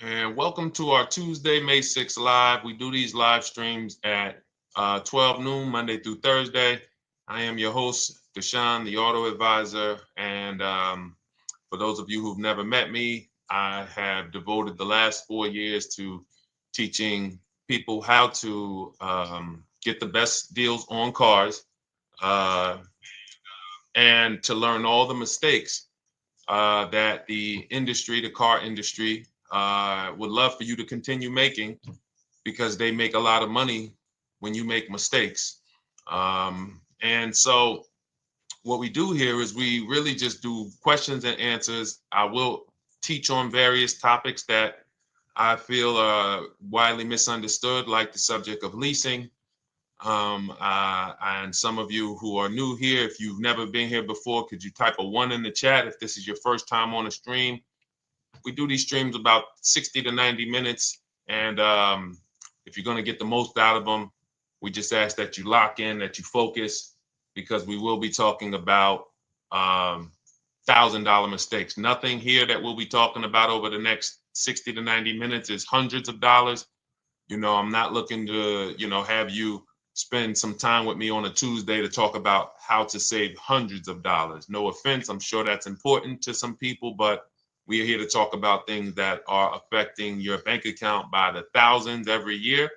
And welcome to our Tuesday, May 6th live. We do these live streams at 12 noon, Monday through Thursday. I am your host, Deshone the Auto Advisor. And for those of you who've never met me, I have devoted the last 4 years to teaching people how to get the best deals on cars uh, and to learn all the mistakes that the industry, the car industry, would love for you to continue making because they make a lot of money when you make mistakes. And so, what we do here is we really just do questions and answers. I will teach on various topics that I feel are widely misunderstood, like the subject of leasing. And some of you who are new here, if you've never been here before, could you type a one in the chat if this is your first time on a stream? We do these streams about 60 to 90 minutes. And if you're going to get the most out of them, we just ask that you lock in, that you focus, because we will be talking about $1,000 mistakes. Nothing here that we'll be talking about over the next 60 to 90 minutes is hundreds of dollars. I'm not looking to, have you spend some time with me on a Tuesday to talk about how to save hundreds of dollars. No offense, I'm sure that's important to some people, but we are here to talk about things that are affecting your bank account by the thousands every year.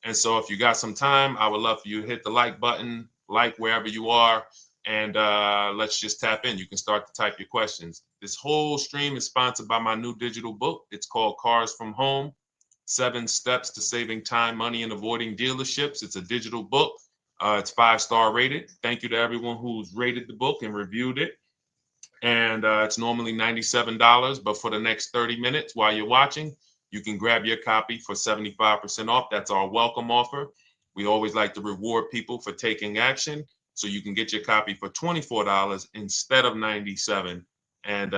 And so if you got some time, I would love for you to hit the like button, like wherever you are, and let's just tap in. You can start to type your questions. This whole stream is sponsored by my new digital book. It's called Cars from Home, 7 Steps to Saving Time, Money, and Avoiding Dealerships. It's a digital book. It's 5-star rated. Thank you to everyone who's rated the book and reviewed it. And it's normally $97, but for the next 30 minutes while you're watching, you can grab your copy for 75% off. That's our welcome offer. We always like to reward people for taking action. So you can get your copy for $24 instead of $97. And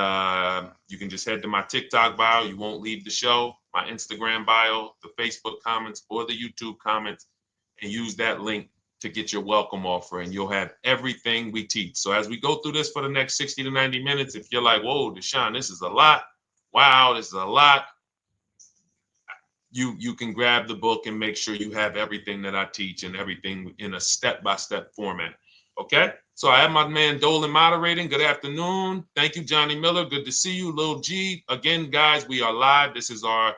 you can just head to my TikTok bio. You won't leave the show, my Instagram bio, the Facebook comments, or the YouTube comments, and use that link to get your welcome offer, and you'll have everything we teach. So as we go through this for the next 60 to 90 minutes, if you're like, whoa, Deshone, this is a lot. Wow, this is a lot. You can grab the book and make sure you have everything that I teach and everything in a step-by-step format. Okay? So I have my man Dolan moderating. Good afternoon. Thank you, Johnny Miller. Good to see you, Lil G. Again, guys, we are live. This is our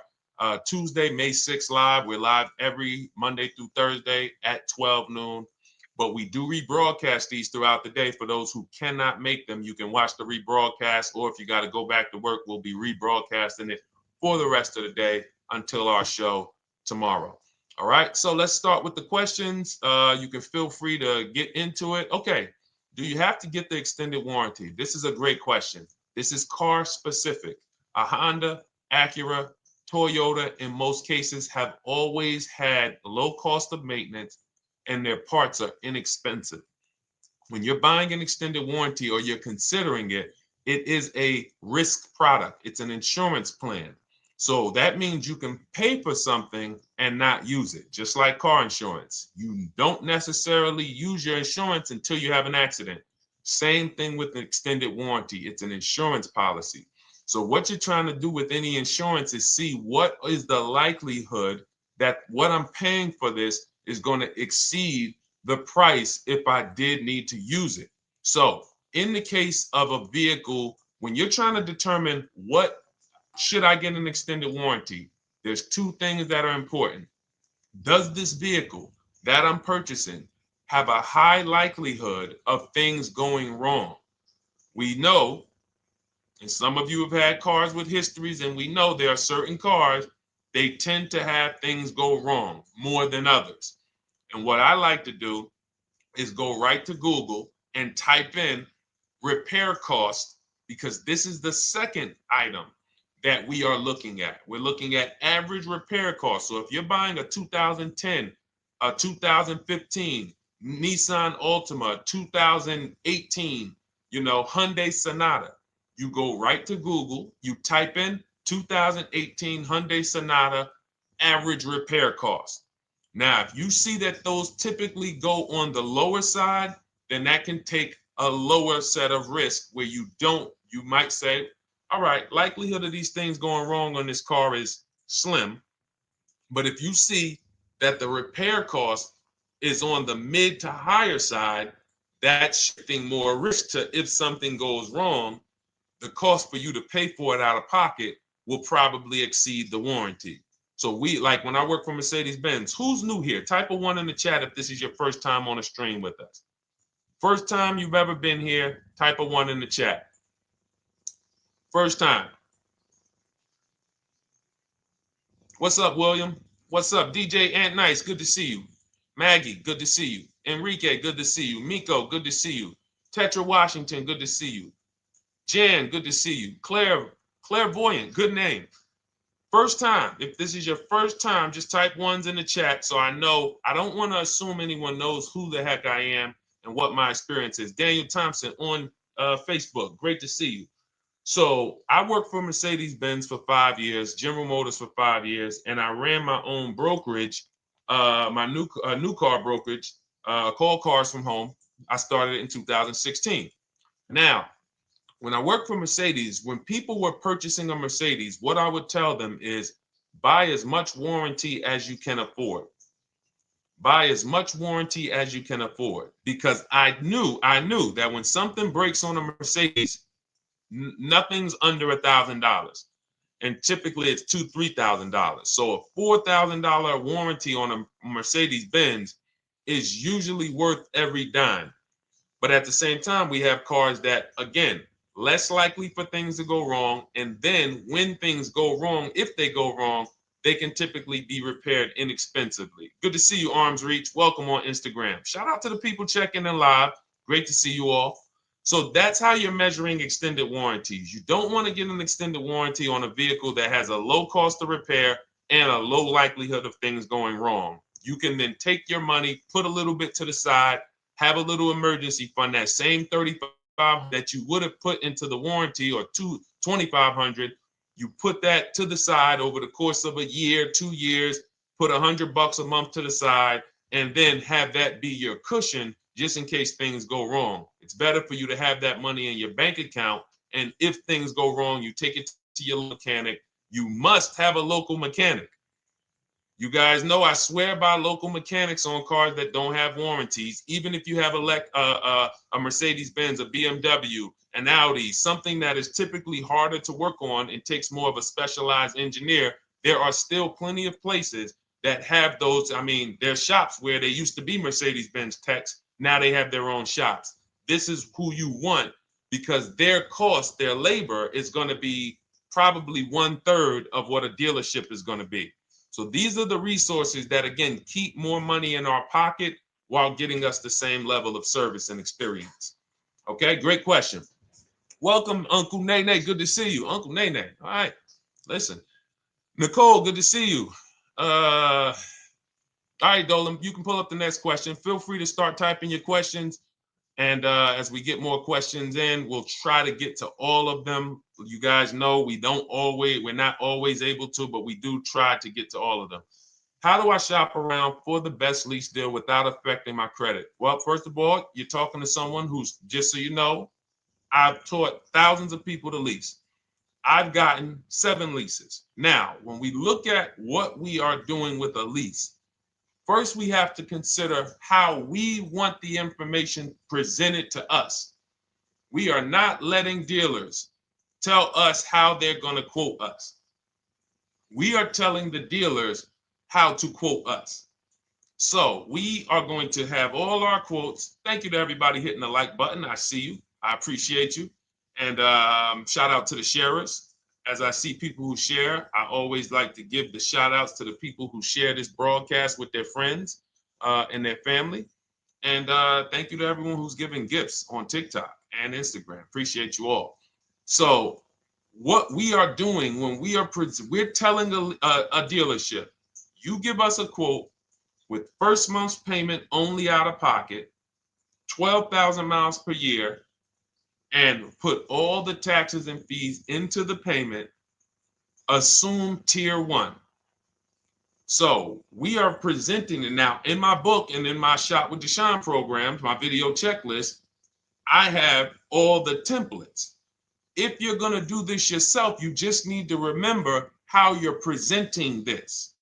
Tuesday, May 6th live. We're live every Monday through Thursday at 12 noon. But we do rebroadcast these throughout the day. For those who cannot make them, you can watch the rebroadcast, or if you got to go back to work, we'll be rebroadcasting it for the rest of the day until our show tomorrow. All right, so let's start with the questions. You can feel free to get into it. Okay, do you have to get the extended warranty? This is a great question. This is car specific. A Honda, Acura, Toyota, in most cases, have always had low cost of maintenance and their parts are inexpensive. When you're buying an extended warranty or you're considering it, it is a risk product. It's an insurance plan. So that means you can pay for something and not use it, just like car insurance. You don't necessarily use your insurance until you have an accident. Same thing with an extended warranty. It's an insurance policy. So what you're trying to do with any insurance is see what is the likelihood that what I'm paying for this is going to exceed the price if I did need to use it. So in the case of a vehicle, when you're trying to determine what should I get an extended warranty, there's 2 things that are important. Does this vehicle that I'm purchasing have a high likelihood of things going wrong? We know, and some of you have had cars with histories, and we know there are certain cars, they tend to have things go wrong more than others. And what I like to do is go right to Google and type in repair cost, because this is the second item that we are looking at. We're looking at average repair cost. So if you're buying a 2010, a 2015 Nissan Altima, 2018, Hyundai Sonata, you go right to Google, you type in 2018 Hyundai Sonata average repair cost. Now, if you see that those typically go on the lower side, then that can take a lower set of risk where you might say, all right, likelihood of these things going wrong on this car is slim. But if you see that the repair cost is on the mid to higher side, that's shifting more risk to if something goes wrong, the cost for you to pay for it out of pocket will probably exceed the warranty. So we, like when I work for Mercedes-Benz, who's new here? Type a 1 in the chat if this is your first time on a stream with us. First time you've ever been here, type a 1 in the chat. First time. What's up, William? What's up, DJ Ant Nice? Good to see you. Maggie, good to see you. Enrique, good to see you. Miko, good to see you. Tetra Washington, good to see you. Jan, good to see you. Clairvoyant, good name. First time. If this is your first time, just type 1s in the chat so I know. I don't want to assume anyone knows who the heck I am and what my experience is. Daniel Thompson on Facebook. Great to see you. So I worked for Mercedes-Benz for 5 years, General Motors for 5 years, and I ran my own brokerage, my new car brokerage, called Cars from Home. I started it in 2016. Now, when I worked for Mercedes, when people were purchasing a Mercedes, what I would tell them is buy as much warranty as you can afford. Buy as much warranty as you can afford, because I knew that when something breaks on a Mercedes, nothing's under $1,000, and typically it's $2,000-$3,000. So a $4,000 warranty on a Mercedes-Benz is usually worth every dime. But at the same time, we have cars that, again, less likely for things to go wrong, and then when things go wrong, if they go wrong, they can typically be repaired inexpensively. Good to see you, Arms Reach. Welcome on Instagram. Shout out to the people checking in live. Great to see you all. So that's how you're measuring extended warranties. You don't want to get an extended warranty on a vehicle that has a low cost of repair and a low likelihood of things going wrong. You can then take your money, put a little bit to the side, have a little emergency fund, that same $3,500 that you would have put into the warranty, or $2,500, you put that to the side over the course of a year, 2 years, put $100 a month to the side, and then have that be your cushion just in case things go wrong. It's better for you to have that money in your bank account, and if things go wrong, you take it to your mechanic. You must have a local mechanic. You guys know I swear by local mechanics on cars that don't have warranties. Even if you have a Mercedes-Benz, a BMW, an Audi, something that is typically harder to work on and takes more of a specialized engineer, there are still plenty of places that have those. I mean, there's shops where they used to be Mercedes-Benz techs. Now they have their own shops. This is who you want, because their cost, their labor is going to be probably 1/3 of what a dealership is going to be. So these are the resources that, again, keep more money in our pocket while getting us the same level of service and experience. Okay, great question. Welcome, Uncle Nene. Good to see you. Uncle Nene. All right, listen. Nicole, good to see you. All right, Dolan, you can pull up the next question. Feel free to start typing your questions. And as we get more questions in, we'll try to get to all of them. You guys know we're not always able to, but we do try to get to all of them. How do I shop around for the best lease deal without affecting my credit? Well, first of all, you're talking to someone who's, just so you know, I've taught thousands of people to lease. I've gotten 7 leases. Now, when we look at what we are doing with a lease, first, we have to consider how we want the information presented to us. We are not letting dealers tell us how they're going to quote us. We are telling the dealers how to quote us. So we are going to have all our quotes. Thank you to everybody hitting the like button. I see you. I appreciate you. And shout out to the sharers. As I see people who share, I always like to give the shout outs to the people who share this broadcast with their friends and their family. And thank you to everyone who's giving gifts on TikTok and Instagram. Appreciate you all. So what we are doing when we're telling a dealership, you give us a quote with first month's payment only out of pocket, 12,000 miles per year, and put all the taxes and fees into the payment, assume tier 1. So we are presenting it now in my book and in my Shop with Deshone programs, my video checklist. I have all the templates. If you're going to do this yourself, you just need to remember how you're presenting this.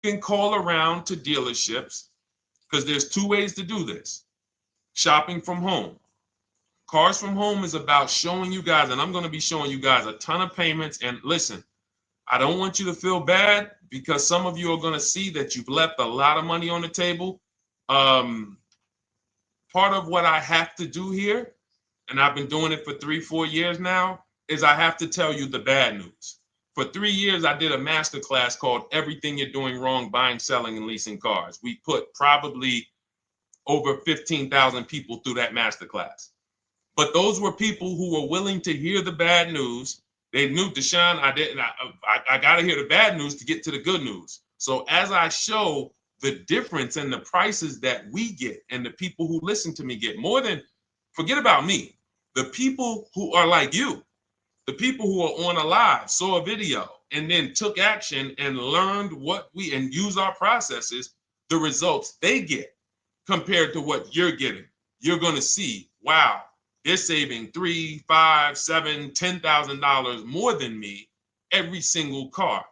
You can call around to dealerships because there's two ways to do this. Shopping from home. Cars from home is about showing you guys, and I'm going to be showing you guys a ton of payments. And listen, I don't want you to feel bad because some of you are going to see that you've left a lot of money on the table. Part of what I have to do here, and I've been doing it for 3-4 years now, is I have to tell you the bad news. For 3 years, I did a masterclass called Everything You're Doing Wrong Buying, Selling, and Leasing Cars. We put probably over 15,000 people through that masterclass. But those were people who were willing to hear the bad news. They knew, Deshone, I got to hear the bad news to get to the good news. So as I show the difference in the prices that we get and the people who listen to me get, more than, forget about me, the people who are like you, the people who are on a live, saw a video, and then took action and learned and use our processes, the results they get compared to what you're getting. You're going to see, wow, they're saving $3,000, $5,000, $7,000, $10,000 more than me every single car.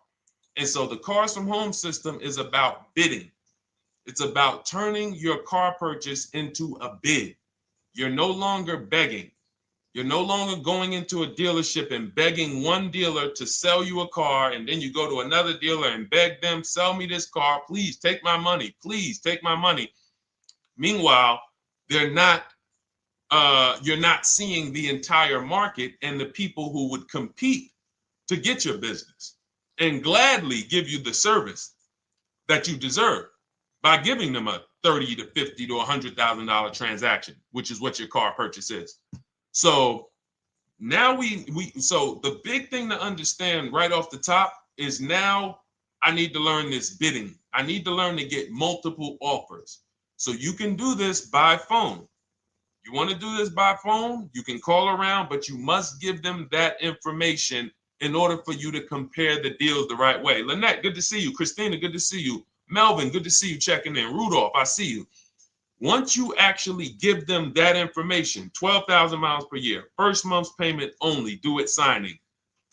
And so the Cars from Home system is about bidding. It's about turning your car purchase into a bid. You're no longer begging. You're no longer going into a dealership and begging one dealer to sell you a car, and then you go to another dealer and beg them, sell me this car, please take my money, please take my money. Meanwhile, you're not seeing the entire market and the people who would compete to get your business and gladly give you the service that you deserve by giving them a $30,000 to $50,000 to $100,000 transaction, which is what your car purchase is. So now so the big thing to understand right off the top is now I need to learn this bidding. I need to learn to get multiple offers. So you can do this by phone. You want to do this by phone, you can call around, but you must give them that information in order for you to compare the deals the right way. Lynette, good to see you. Christina, good to see you. Melvin, good to see you checking in. Rudolph, I see you. Once you actually give them that information, 12,000 miles per year, first month's payment only, due at signing,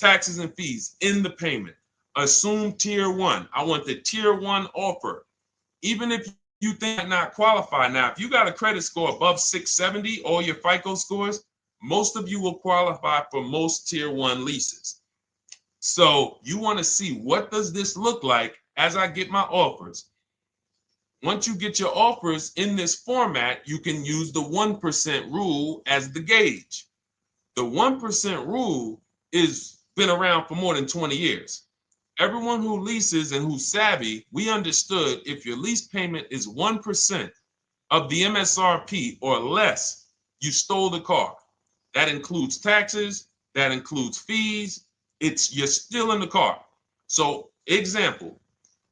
taxes and fees in the payment, assume tier one. I want the tier one offer. Even if you think might not qualify. Now, if you got a credit score above 670, all your FICO scores, most of you will qualify for most tier one leases. So you want to see, what does this look like as I get my offers? Once you get your offers in this format, you can use the 1% rule as the gauge. The 1% rule is been around for more than 20 years. Everyone who leases and who's savvy, we understood if your lease payment is 1% of the MSRP or less, you stole the car. That includes taxes, that includes fees. You're still in the car. So example,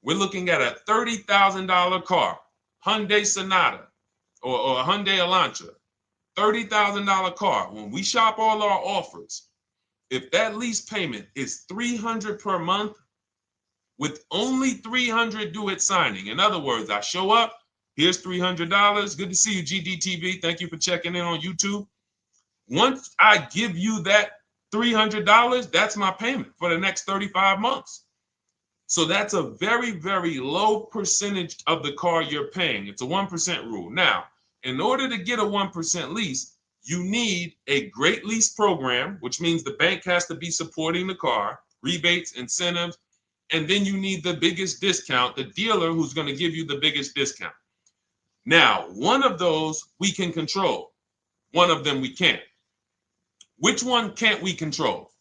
we're looking at a $30,000 car, Hyundai Sonata or a Hyundai Elantra, $30,000 car. When we shop all our offers, if that lease payment is $300 per month, with only $300 due at signing. In other words, I show up, here's $300. Good to see you, GDTV. Thank you for checking in on YouTube. Once I give you that $300, that's my payment for the next 35 months. So that's a very, very low percentage of the car you're paying. It's a 1% rule. Now, in order to get a 1% lease, you need a great lease program, which means the bank has to be supporting the car, rebates, incentives, and then you need the biggest discount, the dealer who's going to give you the biggest discount. Now, one of those we can control. One of them we can't. Which one can't we control?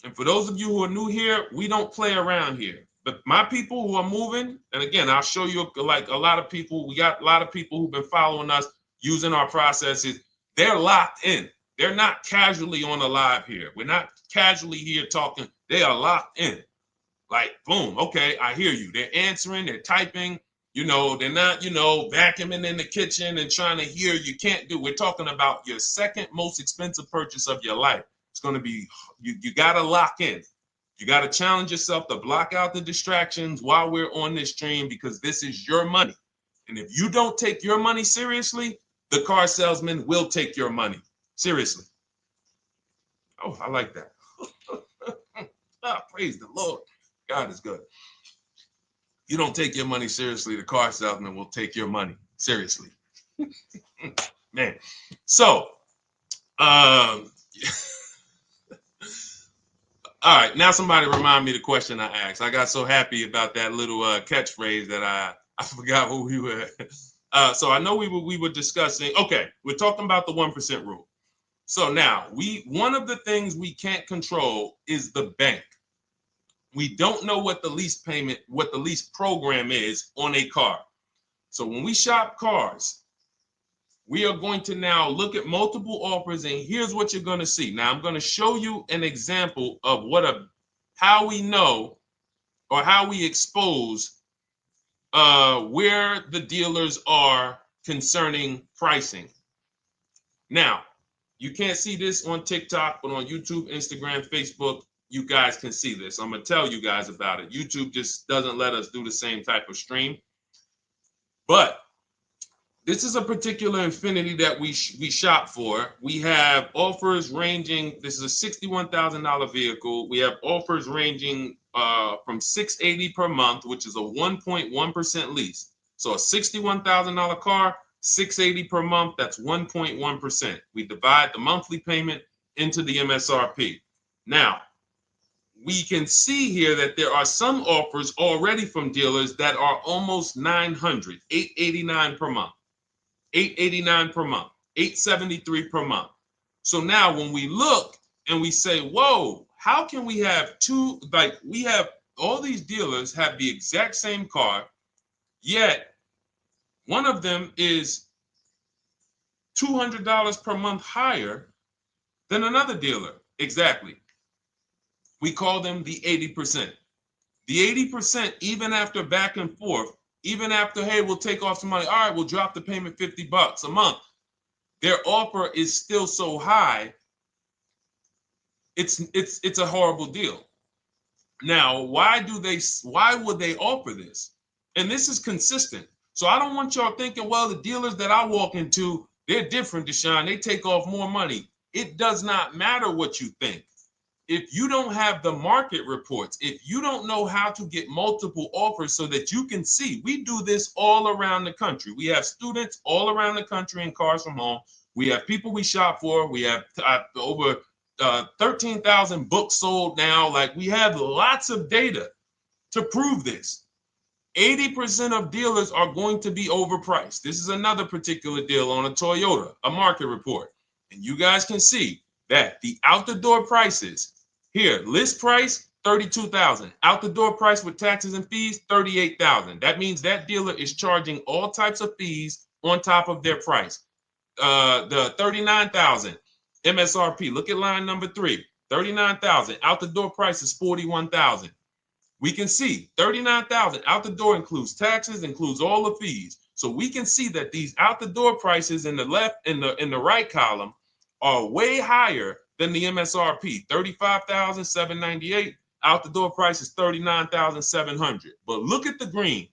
And for those of you who are new here, we don't play around here. But my people who are moving, and again, I'll show you, like a lot of people, we got a lot of people who've been following us, using our processes. They're locked in. They're not casually on the live here. We're not casually here talking. They are locked in. Like, boom, okay, I hear you. They're answering, they're typing, they're not, vacuuming in the kitchen and trying to hear. You can't do. We're talking about your second most expensive purchase of your life. It's going to be, you got to lock in. You got to challenge yourself to block out the distractions while we're on this stream, because this is your money. And if you don't take your money seriously, the car salesman will take your money seriously. Oh, I like that. Ah, praise the Lord. God is good. You don't take your money seriously, the car salesman will take your money seriously. Man. So, all right, now somebody remind me the question I asked. I got so happy about that little catchphrase that I forgot who we were. So I know we were discussing. Okay, we're talking about the 1% rule. So now one of the things we can't control is the bank. We don't know what the lease payment, what the lease program is on a car. So when we shop cars, we are going to now look at multiple offers, and here's what you're going to see. Now I'm going to show you an example of how we know or how we expose where the dealers are concerning pricing. Now, you can't see this on TikTok, but on YouTube, Instagram, Facebook, you guys can see this. I'm going to tell you guys about it. YouTube just doesn't let us do the same type of stream. But this is a particular Infinity that we shop for. We have offers ranging, this is a $61,000 vehicle. We have offers ranging from $680 per month, which is a 1.1% lease. So a $61,000 car, $680 per month, that's 1.1%. We divide the monthly payment into the MSRP. Now, we can see here that there are some offers already from dealers that are almost $900, $889 per month, $889 per month, $873 per month. So now when we look and we say, whoa, how can we have we have all these dealers have the exact same car, yet one of them is $200 per month higher than another dealer. Exactly. We call them the 80%. The 80%, even after back and forth, even after, hey, we'll take off some money. All right, we'll drop the payment $50 a month. Their offer is still so high. It's a horrible deal. Now, why would they offer this? And this is consistent. So I don't want y'all thinking, well, the dealers that I walk into, they're different, Deshone. They take off more money. It does not matter what you think. If you don't have the market reports, if you don't know how to get multiple offers so that you can see, we do this all around the country. We have students all around the country in Cars from Home. We have people we shop for. We have over 13,000 books sold now. Like, we have lots of data to prove this. 80% of dealers are going to be overpriced. This is another particular deal on a Toyota, a market report. And you guys can see that the out-the-door prices here, list price, $32,000. Out-the-door price with taxes and fees, $38,000. That means that dealer is charging all types of fees on top of their price. The $39,000 MSRP. Look at line number 3. $39,000. Out-the-door price is $41,000. We can see $39,000 out the door includes taxes, includes all the fees. So we can see that these out the door prices in the left, in the right column, are way higher than the MSRP. $35,798. Out the door price is $39,700. But look at the green.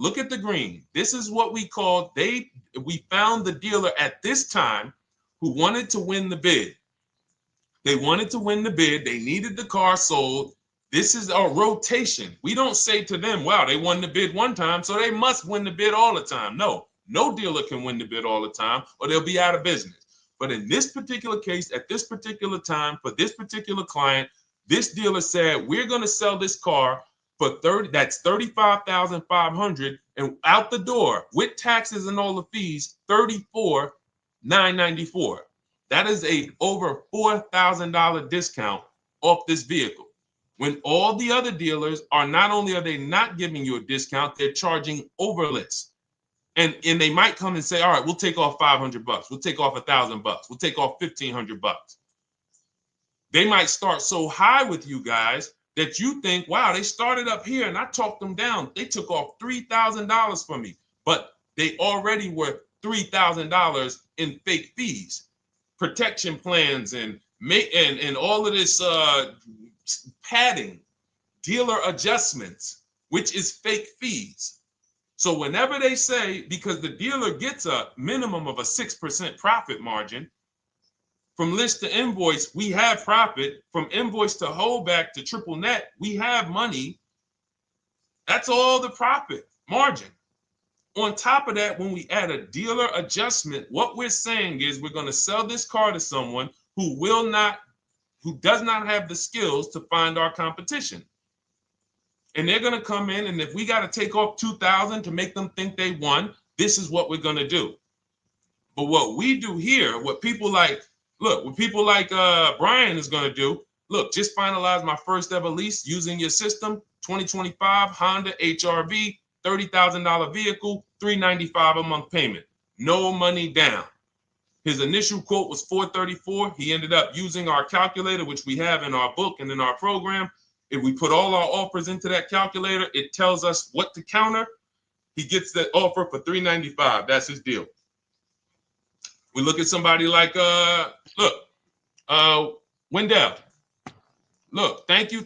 Look at the green. This is what we call we found the dealer at this time who wanted to win the bid. They wanted to win the bid. They needed the car sold. This is a rotation. We don't say to them, wow, they won the bid one time, so they must win the bid all the time. No dealer can win the bid all the time, or they'll be out of business. But in this particular case, at this particular time, for this particular client, this dealer said, we're going to sell this car for that's $35,500, and out the door with taxes and all the fees, $34,994. That is a over $4,000 discount off this vehicle. When all the other dealers are not only are they not giving you a discount, they're charging over list. And they might come and say, all right, we'll take off $500. We'll take off $1,000. We'll take off $1,500. They might start so high with you guys that you think, wow, they started up here and I talked them down. They took off $3,000 from me, but they already were $3,000 in fake fees, protection plans, and all of this padding, dealer adjustments, which is fake fees. So whenever they say, because the dealer gets a minimum of a 6% profit margin From list to invoice, we have profit. From invoice to holdback to triple net, we have money. That's all the profit margin. On top of that, when we add a dealer adjustment, what we're saying is we're going to sell this car to someone who does not have the skills to find our competition. And they're going to come in, and if we got to take off $2,000 to make them think they won, this is what we're going to do. But what we do here, what people like Brian is going to do, look, just finalize my first ever lease using your system, 2025 Honda HRV, $30,000 vehicle, $395 a month payment, no money down. His initial quote was $434. He ended up using our calculator, which we have in our book and in our program. If we put all our offers into that calculator, it tells us what to counter. He gets that offer for $395. That's his deal. We look at somebody like Wendell. Look, thank you.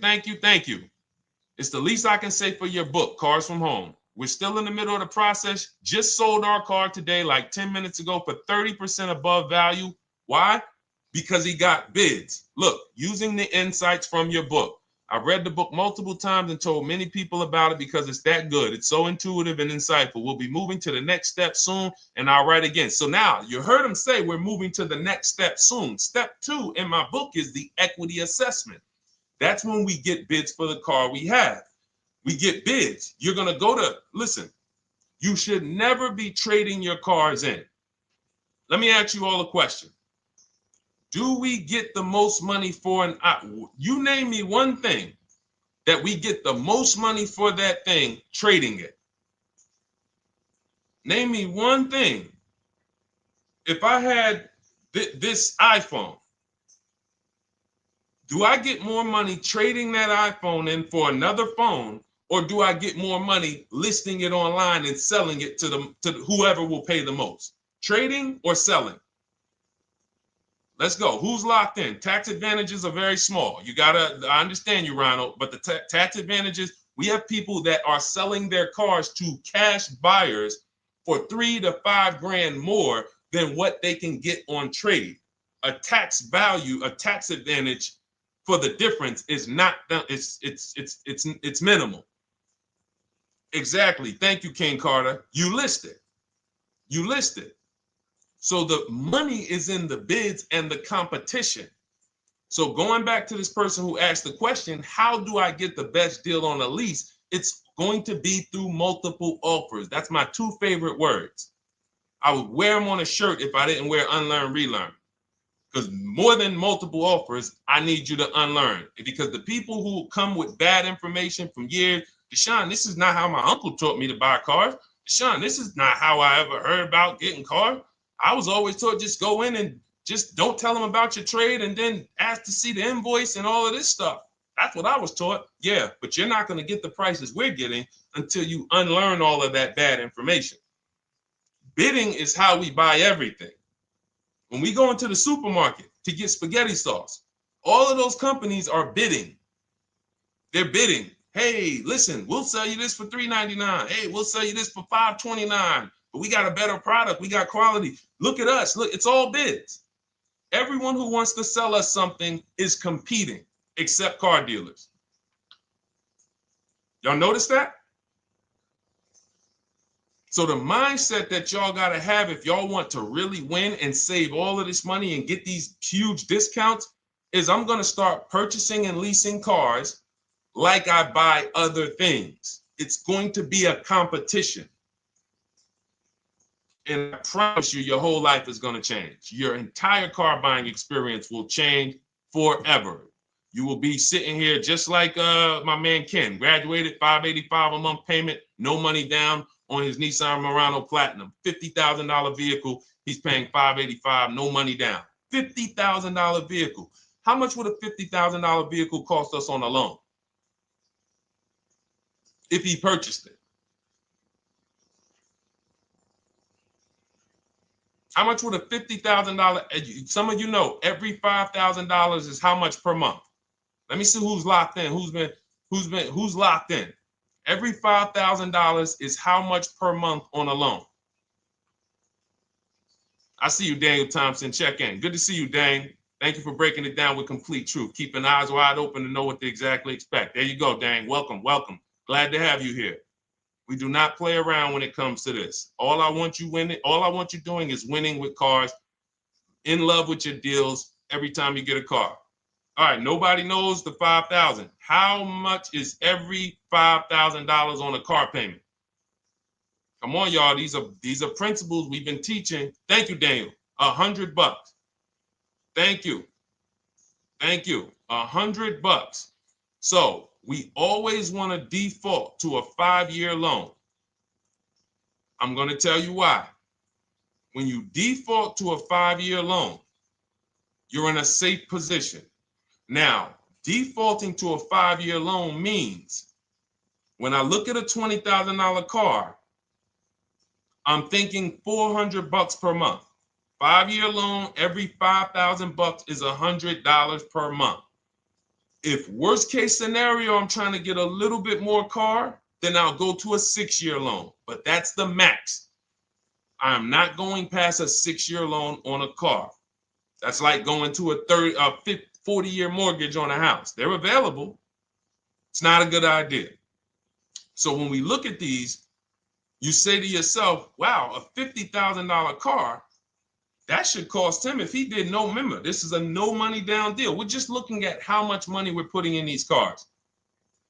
It's the least I can say for your book, Cars from Home. We're still in the middle of the process. Just sold our car today, like 10 minutes ago, for 30% above value. Why? Because he got bids. Look, using the insights from your book. I've read the book multiple times and told many people about it because it's that good. It's so intuitive and insightful. We'll be moving to the next step soon, and I'll write again. So now you heard him say we're moving to the next step soon. Step 2 in my book is the equity assessment. That's when we get bids for the car we have. We get bids. You're going to go to, listen, you should never be trading your cars in. Let me ask you all a question. Do we get the most money for you name me one thing that we get the most money for that thing trading it. Name me one thing. If I had this iPhone, do I get more money trading that iPhone in for another phone, or do I get more money listing it online and selling it to whoever will pay the most? Trading or selling? Let's go. Who's locked in? Tax advantages are very small. I understand you, Ronald, but the tax advantages, we have people that are selling their cars to cash buyers for $3,000 to $5,000 more than what they can get on trade. A tax advantage for the difference is not, it's minimal. Exactly. Thank you, King Carter. You listed. So the money is in the bids and the competition. So going back to this person who asked the question, how do I get the best deal on a lease? It's going to be through multiple offers. That's my 2 favorite words. I would wear them on a shirt if I didn't wear unlearn, relearn. Because more than multiple offers, I need you to unlearn. Because the people who come with bad information from years, Deshone, this is not how my uncle taught me to buy cars. Deshone, this is not how I ever heard about getting cars. I was always taught just go in and just don't tell them about your trade and then ask to see the invoice and all of this stuff. That's what I was taught. Yeah, but you're not going to get the prices we're getting until you unlearn all of that bad information. Bidding is how we buy everything. When we go into the supermarket to get spaghetti sauce, all of those companies are bidding. They're bidding. Hey, listen, we'll sell you this for $3.99. Hey, we'll sell you this for $5.29. But we got a better product. We got quality. Look at us. Look, it's all bids. Everyone who wants to sell us something is competing, except car dealers. Y'all notice that? So the mindset that y'all got to have if y'all want to really win and save all of this money and get these huge discounts is I'm going to start purchasing and leasing cars like I buy other things. It's going to be a competition. And I promise you, your whole life is going to change. Your entire car buying experience will change forever. You will be sitting here just like my man Ken, graduated, $585 a month payment, no money down on his Nissan Murano Platinum, $50,000 vehicle. He's paying $585, no money down. $50,000 vehicle. How much would a $50,000 vehicle cost us on a loan if he purchased it? How much would a $50,000? Some of you know every $5,000 is how much per month. Let me see who's locked in. Who's locked in? Every $5,000 is how much per month on a loan. I see you, Daniel Thompson. Check in. Good to see you, Dane. Thank you for breaking it down with complete truth. Keeping eyes wide open to know what to exactly expect. There you go, Dang. Welcome, welcome. Glad to have you here. We do not play around when it comes to this. All I want you doing is winning with cars, in love with your deals every time you get a car. All right, nobody knows the $5,000. How much is every $5,000 on a car payment? Come on, y'all. These are principles we've been teaching. Thank you, Daniel. $100. Thank you. Thank you. $100. So we always want to default to a 5-year loan. I'm going to tell you why. When you default to a 5-year loan, you're in a safe position. Now, defaulting to a 5-year loan means when I look at a $20,000 car, I'm thinking $400 per month. 5-year loan, every $5,000 is $100 per month. If worst case scenario, I'm trying to get a little bit more car, then I'll go to a 6-year loan. But that's the max. I'm not going past a 6-year loan on a car. That's like going to a 40-year mortgage on a house. They're available. It's not a good idea. So when we look at these, you say to yourself, wow, a $50,000 car, that should cost him, if he did no, remember, this is a no money down deal. We're just looking at how much money we're putting in these cars.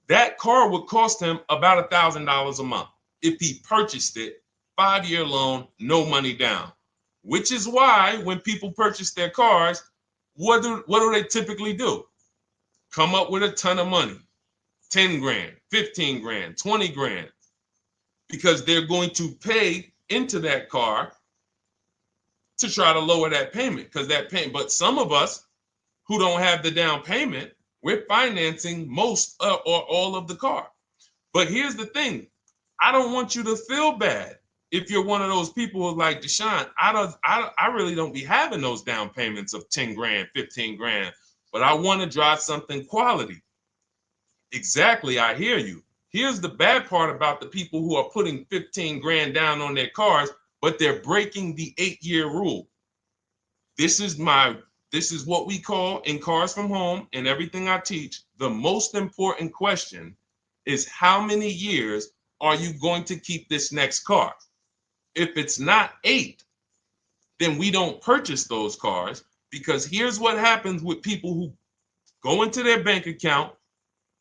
That car would cost him about $1,000 a month if he purchased it, 5-year loan, no money down. Which is why when people purchase their cars, what do they typically do? Come up with a ton of money, 10 grand, 15 grand, 20 grand, because they're going to pay into that car to try to lower that payment, because that payment. But some of us who don't have the down payment, we're financing most or all of the car. But here's the thing. I don't want you to feel bad if you're one of those people who's like, Deshone, I really don't be having those down payments of 10 grand, 15 grand, but I want to drive something quality. Exactly, I hear you. Here's the bad part about the people who are putting 15 grand down on their cars, but they're breaking the 8-year rule. This is what we call in Cars from Home and everything I teach, the most important question is how many years are you going to keep this next car? If it's not 8, then we don't purchase those cars, because here's what happens with people who go into their bank account,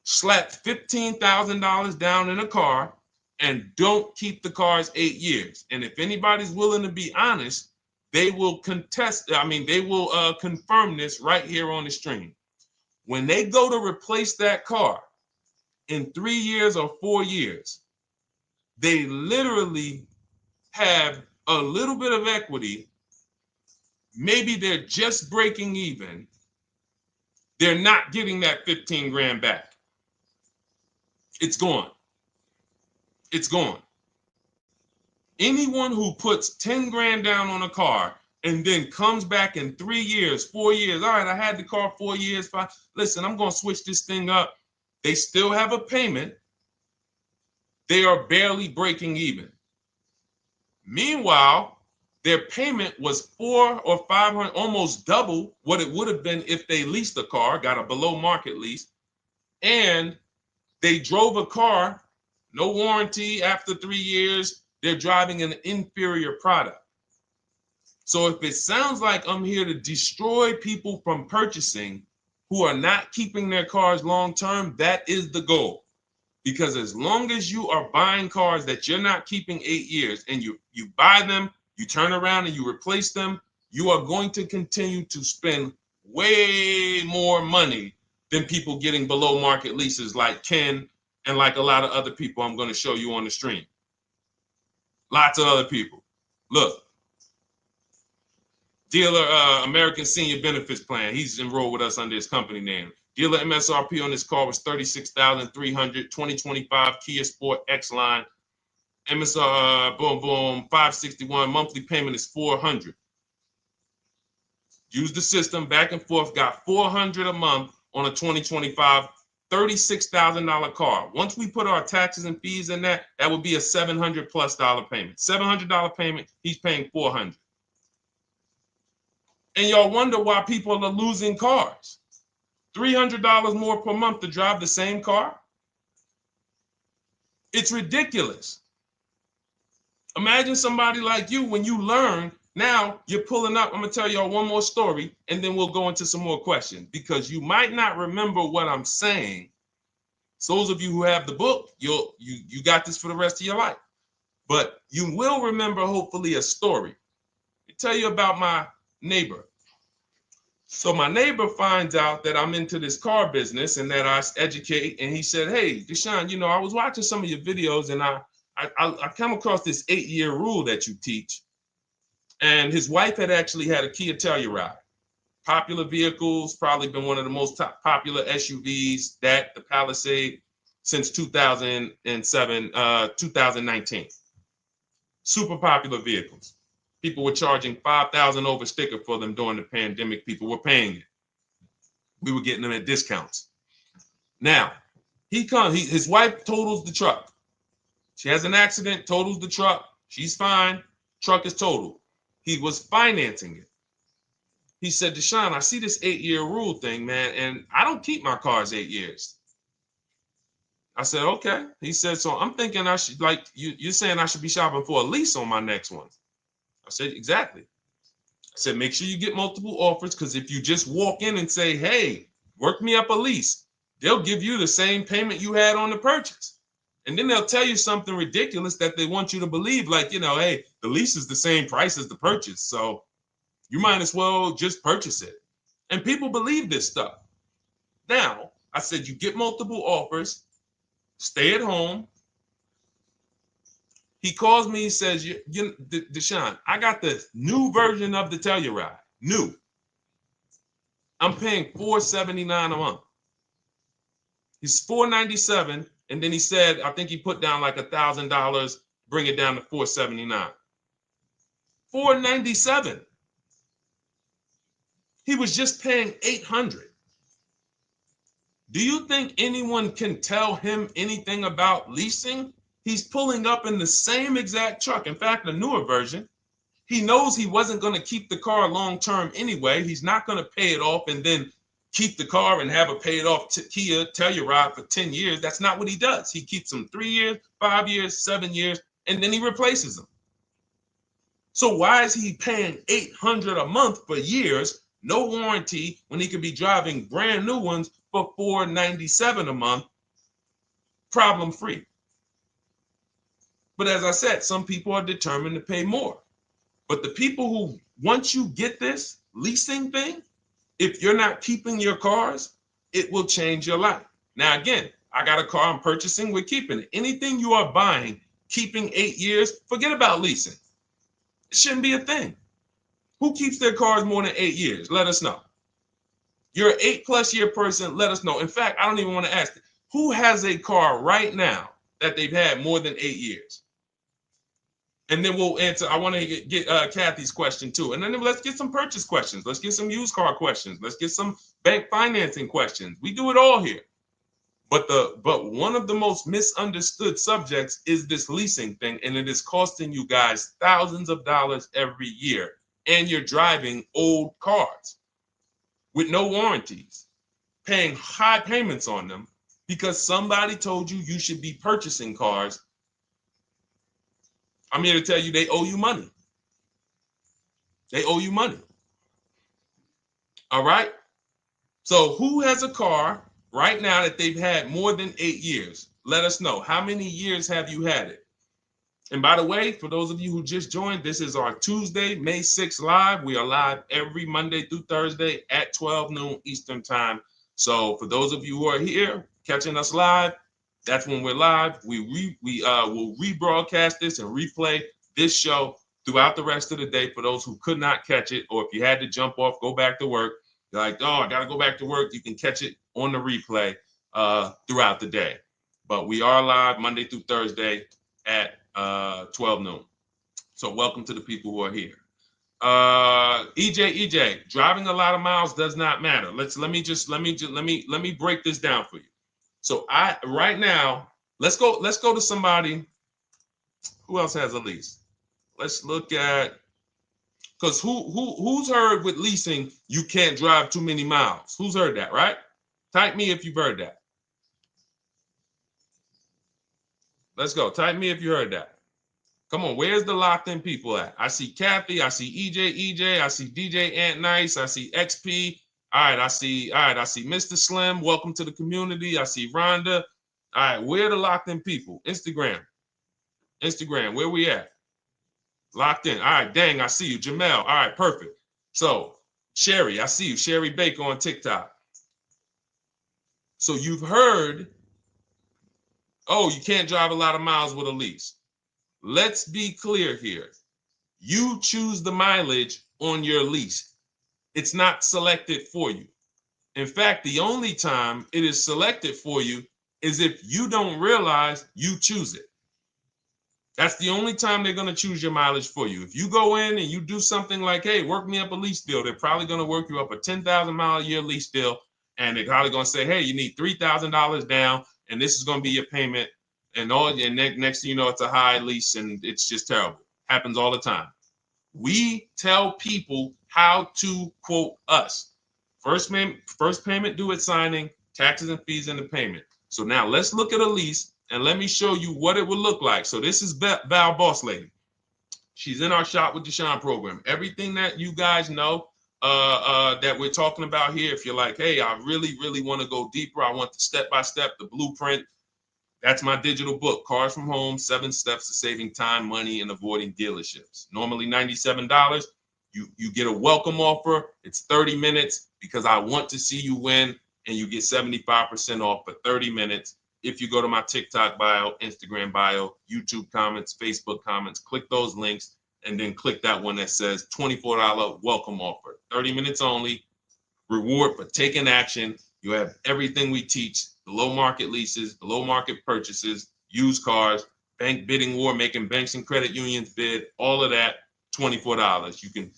slap $15,000 down in a car, and don't keep the cars 8 years. And if anybody's willing to be honest, they will confirm this right here on the stream. When they go to replace that car in 3 years or 4 years, they literally have a little bit of equity. Maybe they're just breaking even. They're not getting that 15 grand back. It's gone. It's gone. Anyone who puts 10 grand down on a car and then comes back in 3 years, 4 years, all right, I had the car 4 years, 5. Listen, I'm going to switch this thing up. They still have a payment. They are barely breaking even. Meanwhile, their payment was 400 or 500, almost double what it would have been if they leased a car, got a below market lease, and they drove a car, no warranty after 3 years. They're driving an inferior product. So if it sounds like I'm here to destroy people from purchasing who are not keeping their cars long term, that is the goal. Because as long as you are buying cars that you're not keeping 8 years and you buy them, you turn around and you replace them, you are going to continue to spend way more money than people getting below market leases like Ken and like a lot of other people I'm going to show you on the stream. Lots of other people. Look, dealer American Senior Benefits Plan. He's enrolled with us under his company name. Dealer MSRP on this car was $36,300. 2025 Kia Sport X line. MSR boom boom 561. Monthly payment is $400. Use the system back and forth. Got $400 a month on a 2025 $36,000 car. Once we put our taxes and fees in that would be a $700+ payment. $700 payment. He's paying $400. And y'all wonder why people are losing cars. $300 more per month to drive the same car? It's ridiculous. Imagine somebody like you, when you learn, now you're pulling up. I'm going to tell y'all one more story, and then we'll go into some more questions, because you might not remember what I'm saying. So those of you who have the book, you got this for the rest of your life. But you will remember, hopefully, a story. I tell you about my neighbor. So my neighbor finds out that I'm into this car business and that I educate. And he said, "Hey, Deshone, I was watching some of your videos, and I come across this 8-year rule that you teach." And his wife had actually had a Kia Telluride. Popular vehicles, probably been one of the most popular SUVs, that the Palisade, since 2007, 2019. Super popular vehicles. People were charging $5,000 over sticker for them during the pandemic. People were paying it. We were getting them at discounts. Now, his wife totals the truck. She has an accident, totals the truck. She's fine. Truck is totaled. He was financing it. He said, "Deshone, I see this 8-year rule thing, man, and I don't keep my cars 8 years." I said, "Okay." He said, "So I'm thinking I should, like, you're saying I should be shopping for a lease on my next one." I said, "Exactly." I said, "Make sure you get multiple offers, because if you just walk in and say, 'Hey, work me up a lease,' they'll give you the same payment you had on the purchase. And then they'll tell you something ridiculous that they want you to believe, like, hey, the lease is the same price as the purchase, so you might as well just purchase it." And people believe this stuff. Now, I said, you get multiple offers, stay at home. He calls me, he says, "Deshone, I got the new version of the Telluride, new. I'm paying $479 a month." He's $497, and then he said, I think he put down like $1,000, bring it down to $479. $497. He was just paying $800. Do you think anyone can tell him anything about leasing? He's pulling up in the same exact truck. In fact, the newer version. He knows he wasn't going to keep the car long term anyway. He's not going to pay it off and then keep the car and have a paid off Kia Telluride for 10 years. That's not what he does. He keeps them 3 years, 5 years, 7 years, and then he replaces them. So why is he paying $800 a month for years, no warranty, when he could be driving brand new ones for $497 a month, problem free? But as I said, some people are determined to pay more. But the people who, once you get this leasing thing, if you're not keeping your cars, it will change your life. Now, again, I got a car I'm purchasing, we're keeping it. Anything you are buying, keeping 8 years, forget about leasing. It shouldn't be a thing. Who keeps their cars more than 8 years? Let us know. You're an 8+ year person, let us know. In fact, I don't even want to ask, who has a car right now that they've had more than 8 years? And then we'll answer. I want to get Kathy's question too. And then let's get some purchase questions. Let's get some used car questions. Let's get some bank financing questions. We do it all here. But one of the most misunderstood subjects is this leasing thing, and it is costing you guys thousands of dollars every year. And you're driving old cars with no warranties, paying high payments on them because somebody told you you should be purchasing cars. I'm here to tell you they owe you money. They owe you money. All right? So who has a car right now that they've had more than 8 years? Let us know. How many years have you had it? And by the way, for those of you who just joined, this is our Tuesday, May 6th live. We are live every Monday through Thursday at 12 noon Eastern time. So for those of you who are here catching us live, that's when we're live. We will rebroadcast this and replay this show throughout the rest of the day for those who could not catch it, or if you had to jump off, go back to work. You're like, "Oh, I got to go back to work." You can catch it on the replay throughout the day. But we are live Monday through Thursday at 12 noon. So welcome to the people who are here. EJ, driving a lot of miles does not matter. Let me break this down for you. So right now, let's go to somebody who else has a lease. Let's look at Because who's heard with leasing, you can't drive too many miles? Who's heard that, right? Type me if you've heard that. Let's go. Type me if you heard that. Come on, where's the locked in people at? I see Kathy, I see EJ, I see DJ Ant Nice, I see XP. All right, I see Mr. Slim. Welcome to the community. I see Rhonda. All right, where are the locked in people? Instagram, where we at? Locked in. All right, dang, I see you. Jamel. All right, perfect. So, Sherry, I see you. Sherry Baker on TikTok. So you've heard, oh, you can't drive a lot of miles with a lease. Let's be clear here. You choose the mileage on your lease. It's not selected for you. In fact, the only time it is selected for you is if you don't realize you choose it. That's the only time they're going to choose your mileage for you. If you go in and you do something like, hey, work me up a lease deal, they're probably going to work you up a 10,000 mile a year lease deal. And they're probably going to say, hey, you need $3,000 down, and this is going to be your payment. And next thing you know, it's a high lease, and it's just terrible. Happens all the time. We tell people how to quote us. First payment due at signing, taxes and fees in the payment. So now let's look at a lease, and let me show you what it would look like. So this is Val Boss Lady. She's in our Shop with Deshone program. Everything that you guys know that we're talking about here, if you're like, hey, I really, really want to go deeper, I want the step-by-step, the blueprint, that's my digital book, Cars from Home, 7 Steps to Saving Time, Money, and Avoiding Dealerships. Normally $97. You get a welcome offer. It's 30 minutes because I want to see you win, and you get 75% off for 30 minutes. If you go to my TikTok bio, Instagram bio, YouTube comments, Facebook comments, click those links, and then click that one that says $24 welcome offer. 30 minutes only. Reward for taking action. You have everything we teach: the low market leases, the low market purchases, used cars, bank bidding war, making banks and credit unions bid, all of that, $24. You can,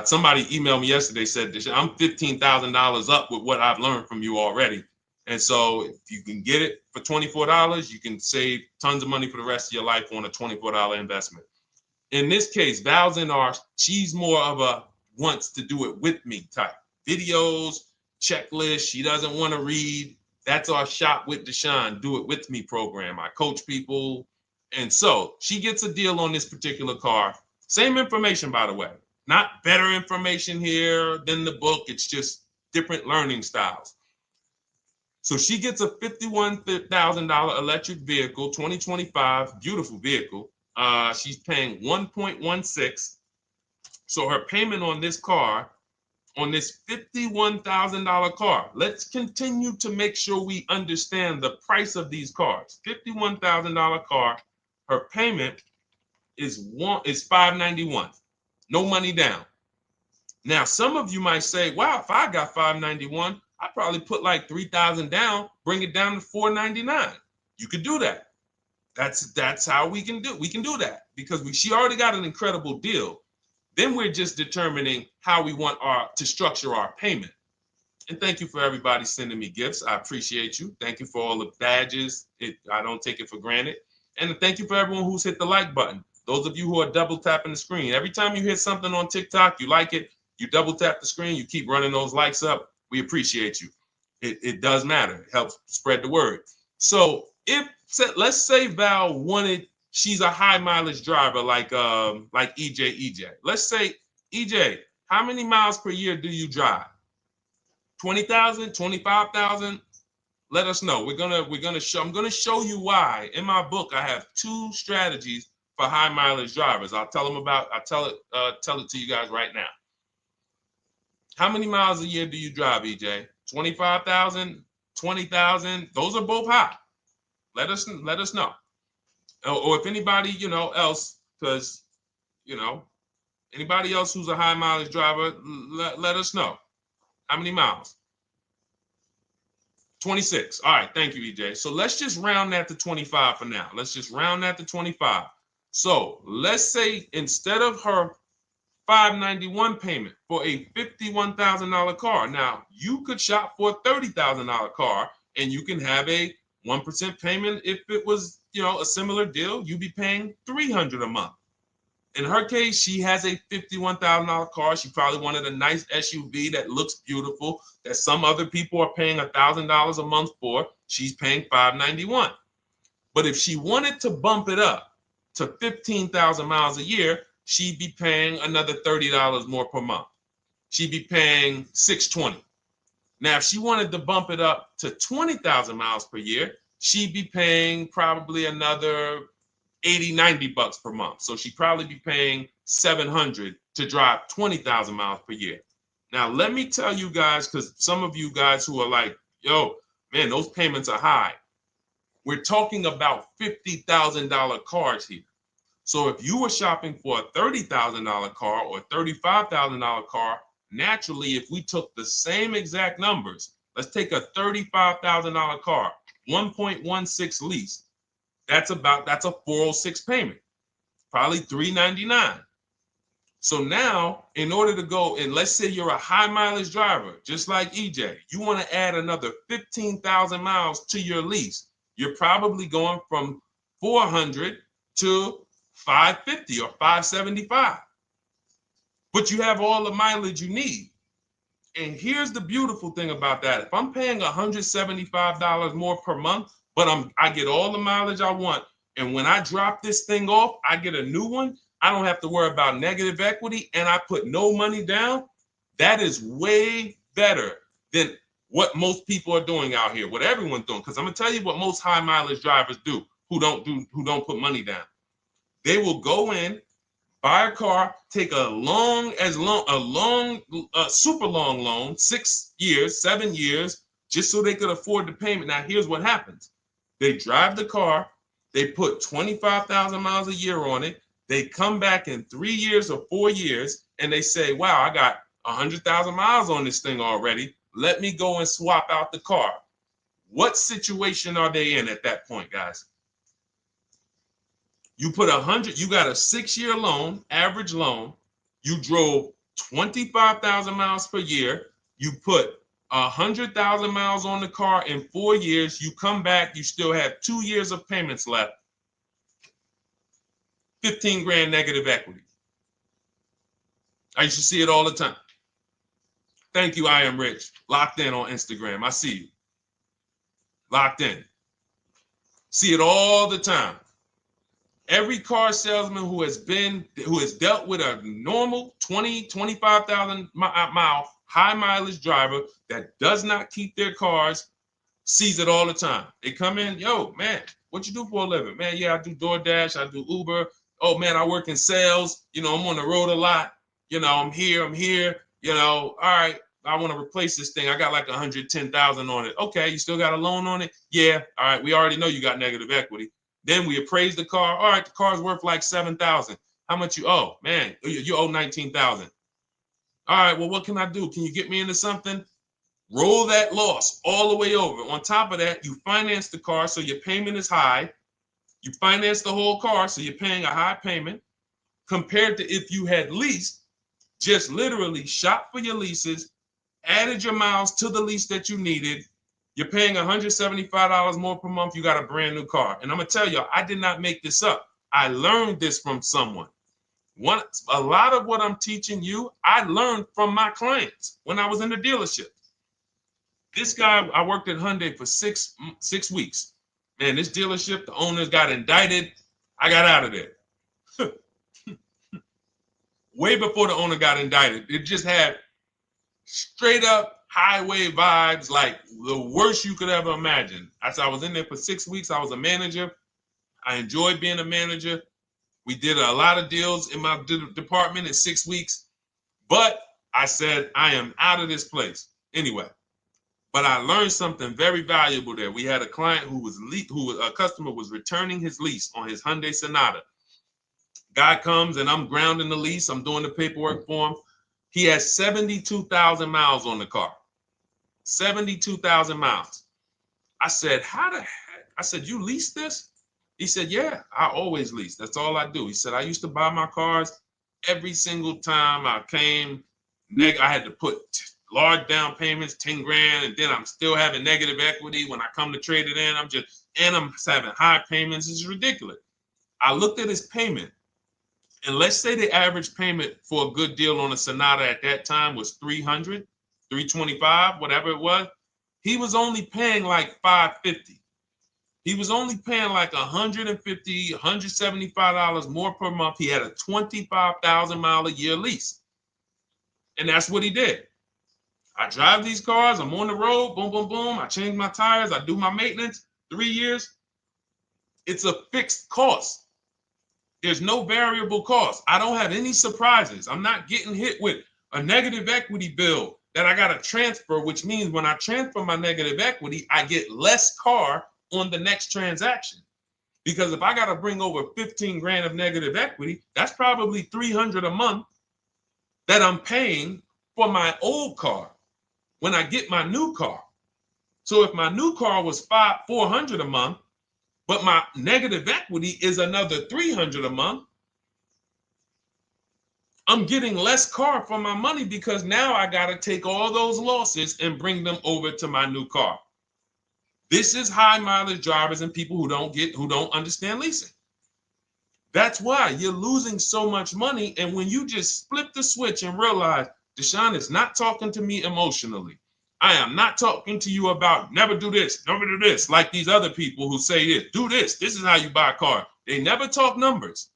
somebody emailed me yesterday, said, I'm $15,000 up with what I've learned from you already. And so if you can get it for $24, you can save tons of money for the rest of your life on a $24 investment. In this case, Val's in our, she's more of a wants to do it with me type. Videos, checklist, she doesn't want to read. That's our Shop with Deshone, do it with me program. I coach people. And so she gets a deal on this particular car. Same information, by the way. Not better information here than the book. It's just different learning styles. So she gets a $51,000 electric vehicle, 2025, beautiful vehicle. She's paying 1.16. So her payment on this car, on this $51,000 car, let's continue to make sure we understand the price of these cars. $51,000 car, her payment is $591. No money down. Now, some of you might say, wow, if I got $591, I'd probably put like $3,000 down, bring it down to $499. You could do that. That's how we can do. We can do that because she already got an incredible deal. Then we're just determining how we want to structure our payment. And thank you for everybody sending me gifts. I appreciate you. Thank you for all the badges. I don't take it for granted. And thank you for everyone who's hit the like button. Those of you who are double tapping the screen. Every time you hit something on TikTok, you like it, you double tap the screen, you keep running those likes up. We appreciate you. It does matter. It helps spread the word. So let's say Val wanted, she's a high mileage driver like EJ. Let's say, EJ, how many miles per year do you drive? 20,000, 25,000? Let us know. I'm gonna show you why. In my book, I have 2 strategies for high mileage drivers. I'll tell it to you guys right now. How many miles a year do you drive, EJ? 25,000, 20,000? Those are both high. Let us know. Or if anybody, else, because, anybody else who's a high mileage driver, let us know. How many miles? 26. All right. Thank you, EJ. So let's just round that to 25 for now. Let's just round that to 25. So let's say instead of her $591 payment for a $51,000 car, now you could shop for a $30,000 car and you can have a 1% payment. If it was, a similar deal, you'd be paying $300 a month. In her case, she has a $51,000 car. She probably wanted a nice SUV that looks beautiful, that some other people are paying $1,000 a month for. She's paying $591. But if she wanted to bump it up to 15,000 miles a year, she'd be paying another $30 more per month. She'd be paying $620. Now, if she wanted to bump it up to 20,000 miles per year, she'd be paying probably another 80, 90 bucks per month. So she'd probably be paying 700 to drive 20,000 miles per year. Now, let me tell you guys, because some of you guys who are like, yo, man, those payments are high. We're talking about $50,000 cars here. So if you were shopping for a $30,000 car or a $35,000 car, naturally, if we took the same exact numbers, let's take a $35,000 car, 1.16 lease. That's a 406 payment, probably $399. So now, in order to go, and let's say you're a high mileage driver, just like EJ, you want to add another 15,000 miles to your lease. You're probably going from 400 to 550 or 575. But you have all the mileage you need. And here's the beautiful thing about that. If I'm paying $175 more per month, but I get all the mileage I want, and when I drop this thing off, I get a new one, I don't have to worry about negative equity, and I put no money down. That is way better than what most people are doing out here, what everyone's doing. Because I'm gonna tell you what most high mileage drivers do who don't put money down. They will go in, buy a car, take a super long loan, 6 years, 7 years, just so they could afford the payment. Now, here's what happens. They drive the car, they put 25,000 miles a year on it. They come back in 3 years or 4 years, and they say, wow, I got 100,000 miles on this thing already. Let me go and swap out the car. What situation are they in at that point, guys? You put 100, you got a 6-year loan, average loan. You drove 25,000 miles per year. You put 100,000 miles on the car in 4 years. You come back, you still have 2 years of payments left. 15 grand negative equity. I used to see it all the time. Thank you, I am rich. Locked in on Instagram. I see you. Locked in. See it all the time. Every car salesman who has dealt with a normal 25,000 mile high mileage driver that does not keep their cars sees it all the time. They come in, yo, man, what you do for a living? Man, yeah, I do DoorDash, I do Uber. Oh man, I work in sales. You know, I'm on the road a lot. You know, I'm here. You know, all right, I want to replace this thing. I got like 110,000 on it. Okay, you still got a loan on it? Yeah. All right, we already know you got negative equity. Then we appraise the car. All right, the car's worth like 7,000. How much you owe? Man, you owe 19,000. All right, well, what can I do? Can you get me into something? Roll that loss all the way over. On top of that, you finance the car, so your payment is high. You finance the whole car, so you're paying a high payment compared to if you had leased, just literally shop for your leases, added your miles to the lease that you needed. You're paying $175 more per month. You got a brand new car. And I'm going to tell you, I did not make this up. I learned this from someone. A lot of what I'm teaching you, I learned from my clients when I was in the dealership. This guy, I worked at Hyundai for six weeks. Man, this dealership, the owners got indicted. I got out of there. Way before the owner got indicted. It just had straight up highway vibes, like the worst you could ever imagine. I was in there for 6 weeks. I was a manager. I enjoyed being a manager. We did a lot of deals in my department in 6 weeks. But I said, I am out of this place. Anyway. But I learned something very valuable there. We had a client a customer was returning his lease on his Hyundai Sonata. Guy comes and I'm grounding the lease. I'm doing the paperwork for him. He has 72,000 miles on the car. 72,000 miles. I said, how the heck? I said, you lease this? He said, yeah, I always lease. That's all I do. He said, I used to buy my cars every single time I came. I had to put large down payments, 10 grand, and then I'm still having negative equity when I come to trade it in. I'm having high payments. It's ridiculous. I looked at his payment. And let's say the average payment for a good deal on a Sonata at that time was 300, 325, whatever it was. He was only paying like 550. He was only paying like $150, $175 more per month. He had a 25,000 mile a year lease. And that's what he did. I drive these cars, I'm on the road, boom, boom, boom. I change my tires, I do my maintenance, 3 years. It's a fixed cost. There's no variable cost. I don't have any surprises. I'm not getting hit with a negative equity bill that I got to transfer, which means when I transfer my negative equity, I get less car on the next transaction. Because if I got to bring over 15 grand of negative equity, that's probably 300 a month that I'm paying for my old car when I get my new car. So if my new car was 400 a month, but my negative equity is another 300 a month, I'm getting less car for my money because now I got to take all those losses and bring them over to my new car. This is high mileage drivers and people who don't understand leasing. That's why you're losing so much money. And when you just flip the switch and realize Deshone is not talking to me emotionally, I am not talking to you about never do this, like these other people who say this, do this. This is how you buy a car. They never talk numbers.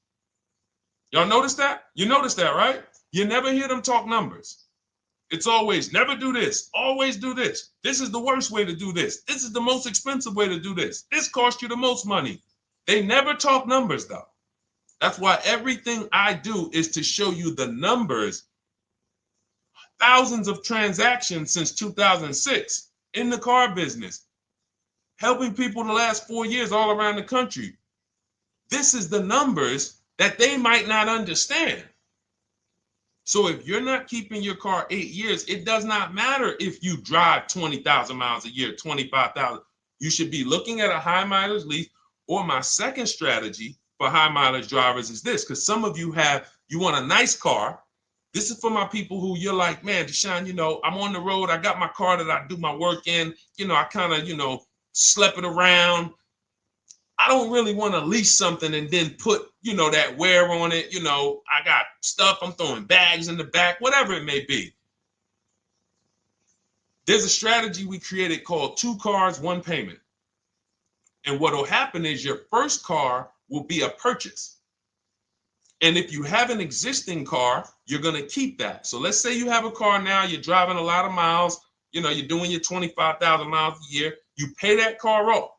Y'all notice that? You notice that, right? You never hear them talk numbers. It's always never do this, always do this. This is the worst way to do this. This is the most expensive way to do this. This costs you the most money. They never talk numbers though. That's why everything I do is to show you the numbers. Thousands of transactions since 2006 in the car business, helping people the last 4 years all around the country. This is the numbers that they might not understand. So if you're not keeping your car 8 years, it does not matter if you drive 20,000 miles a year, 25,000. You should be looking at a high mileage lease. Or my second strategy for high mileage drivers is this, because some of you want a nice car. This is for my people who you're like, man, Deshone, I'm on the road. I got my car that I do my work in. I kind of, slep it around. I don't really want to lease something and then put, that wear on it. I got stuff. I'm throwing bags in the back, whatever it may be. There's a strategy we created called 2 cars, 1 payment. And what will happen is your first car will be a purchase. And if you have an existing car, you're going to keep that. So let's say you have a car now, you're driving a lot of miles, you're doing your 25,000 miles a year. You pay that car off.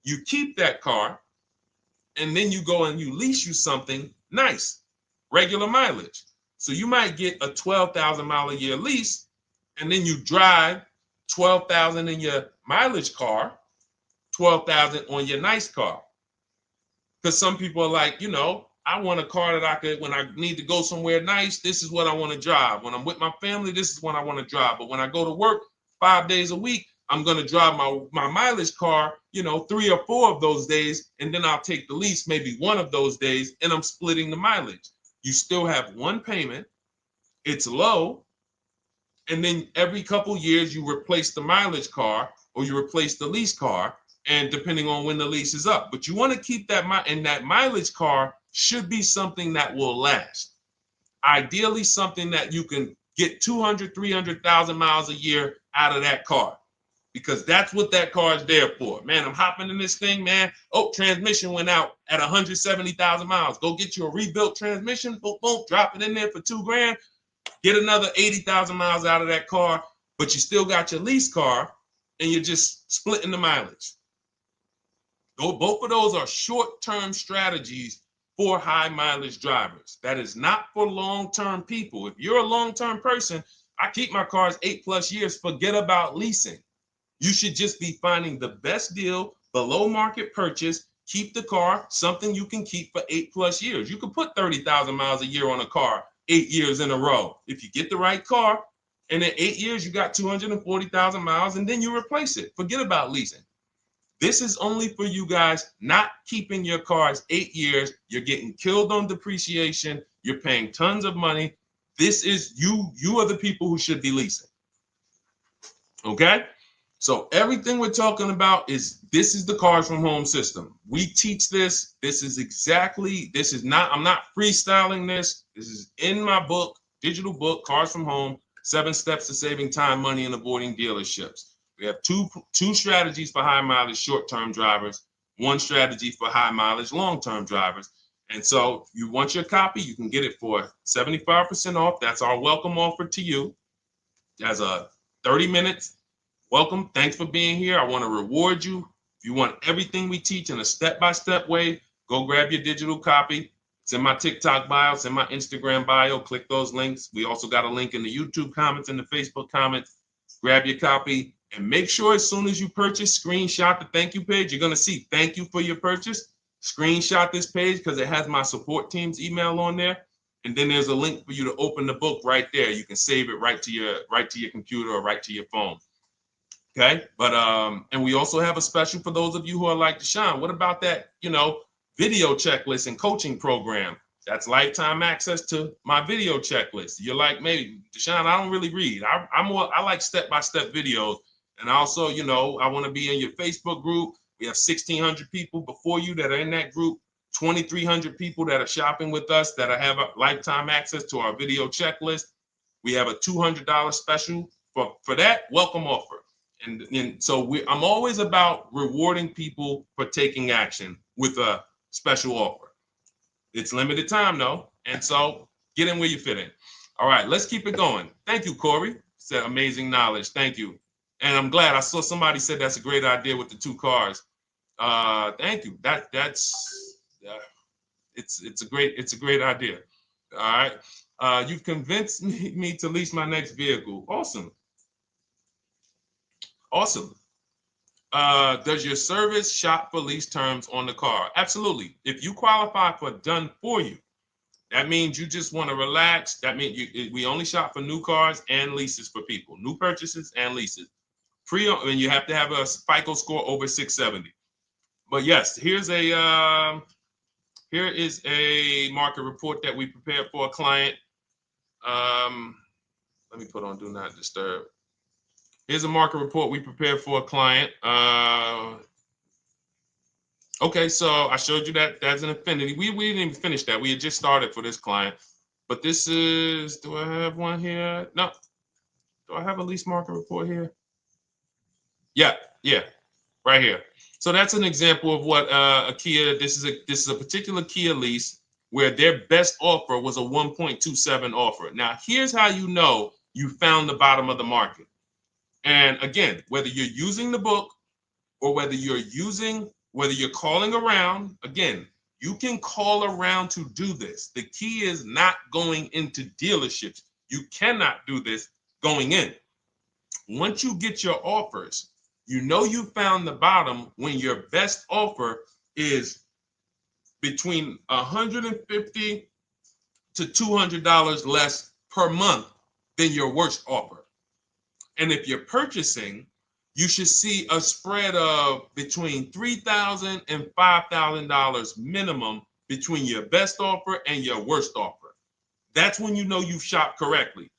You keep that car, and then you go and you lease you something nice, regular mileage. So you might get a 12,000 mile a year lease, and then you drive 12,000 in your mileage car, 12,000 on your nice car. Because some people are like, I want a car that I could, when I need to go somewhere nice, this is what I want to drive. When I'm with my family, this is what I want to drive. But when I go to work 5 days a week, I'm going to drive my mileage car, 3 or 4 of those days. And then I'll take the lease maybe 1 of those days, and I'm splitting the mileage. You still have 1 payment. It's low. And then every couple years, you replace the mileage car or you replace the lease car. And depending on when the lease is up. But you want to keep that, and that mileage car should be something that will last. Ideally, something that you can get 200, 300,000 miles a year out of that car, because that's what that car is there for. Man, I'm hopping in this thing, man. Oh, transmission went out at 170,000 miles. Go get you a rebuilt transmission, boom, boom, drop it in there for $2 grand, get another 80,000 miles out of that car, but you still got your lease car and you're just splitting the mileage. Both of those are short-term strategies for high mileage drivers. That is not for long-term people. If you're a long-term person, I keep my cars 8+ years, forget about leasing. You should just be finding the best deal, below market purchase, keep the car, something you can keep for 8+ years. You can put 30,000 miles a year on a car 8 years in a row. If you get the right car, and in 8 years, you got 240,000 miles, and then you replace it. Forget about leasing. This is only for you guys not keeping your cars 8 years. You're getting killed on depreciation. You're paying tons of money. This is you. You are the people who should be leasing. Okay? So everything we're talking about this is the Cars from Home system. We teach this. This is not, I'm not freestyling this. This is in my book, digital book, Cars from Home, 7 Steps to Saving Time, Money, and Avoiding Dealerships. We have two strategies for high mileage short-term drivers, one strategy for high mileage long-term drivers. And so if you want your copy, you can get it for 75% off. That's our welcome offer to you. As a 30 minutes welcome. Thanks for being here. I want to reward you. If you want everything we teach in a step-by-step way, go grab your digital copy. It's in my TikTok bio. It's in my Instagram bio. Click those links. We also got a link in the YouTube comments and the Facebook comments. Grab your copy and make sure as soon as you purchase, screenshot the thank you page. You're going to see thank you for your purchase. Screenshot this page because it has my support team's email on there. And then there's a link for you to open the book right there. You can save it right to your computer or right to your phone. Okay, but and we also have a special for those of you who are like Deshone. What about that, video checklist and coaching program? That's lifetime access to my video checklist. You're like, maybe Deshone, I don't really read. I like step-by-step videos. And also, I want to be in your Facebook group. We have 1,600 people before you that are in that group, 2,300 people that are shopping with us that have a lifetime access to our video checklist. We have a $200 special for that welcome offer. And so I'm always about rewarding people for taking action with a special offer. It's limited time though. And so get in where you fit in. All right, let's keep it going. Thank you, Corey. Said amazing knowledge. Thank you. And I'm glad I saw somebody said that's a great idea with the 2 cars. Thank you. It's a great idea. All right. You've convinced me to lease my next vehicle. Awesome. Awesome. Does your service shop for lease terms on the car? Absolutely. If you qualify for done for you, that means you just want to relax. That means we only shop for new cars and leases for people, new purchases and leases. And you have to have a FICO score over 670. But yes, here is a market report that we prepared for a client. Let me put on Do Not Disturb. Here's a market report we prepared for a client. Okay, so I showed you that that's an Infiniti. We didn't even finish that. We had just started for this client. But this is, do I have one here? No. Do I have a lease market report here? Yeah, right here. So that's an example of what a Kia, this is a particular Kia lease where their best offer was a 1.27 offer. Now, here's how you know you found the bottom of the market. And again, whether you're using the book or whether you're calling around, again, you can call around to do this. The key is not going into dealerships. You cannot do this going in. Once you get your offers, you know you found the bottom when your best offer is between $150 to $200 less per month than your worst offer. And if you're purchasing, you should see a spread of between $3,000 and $5,000 minimum between your best offer and your worst offer. That's when you know you've shopped correctly.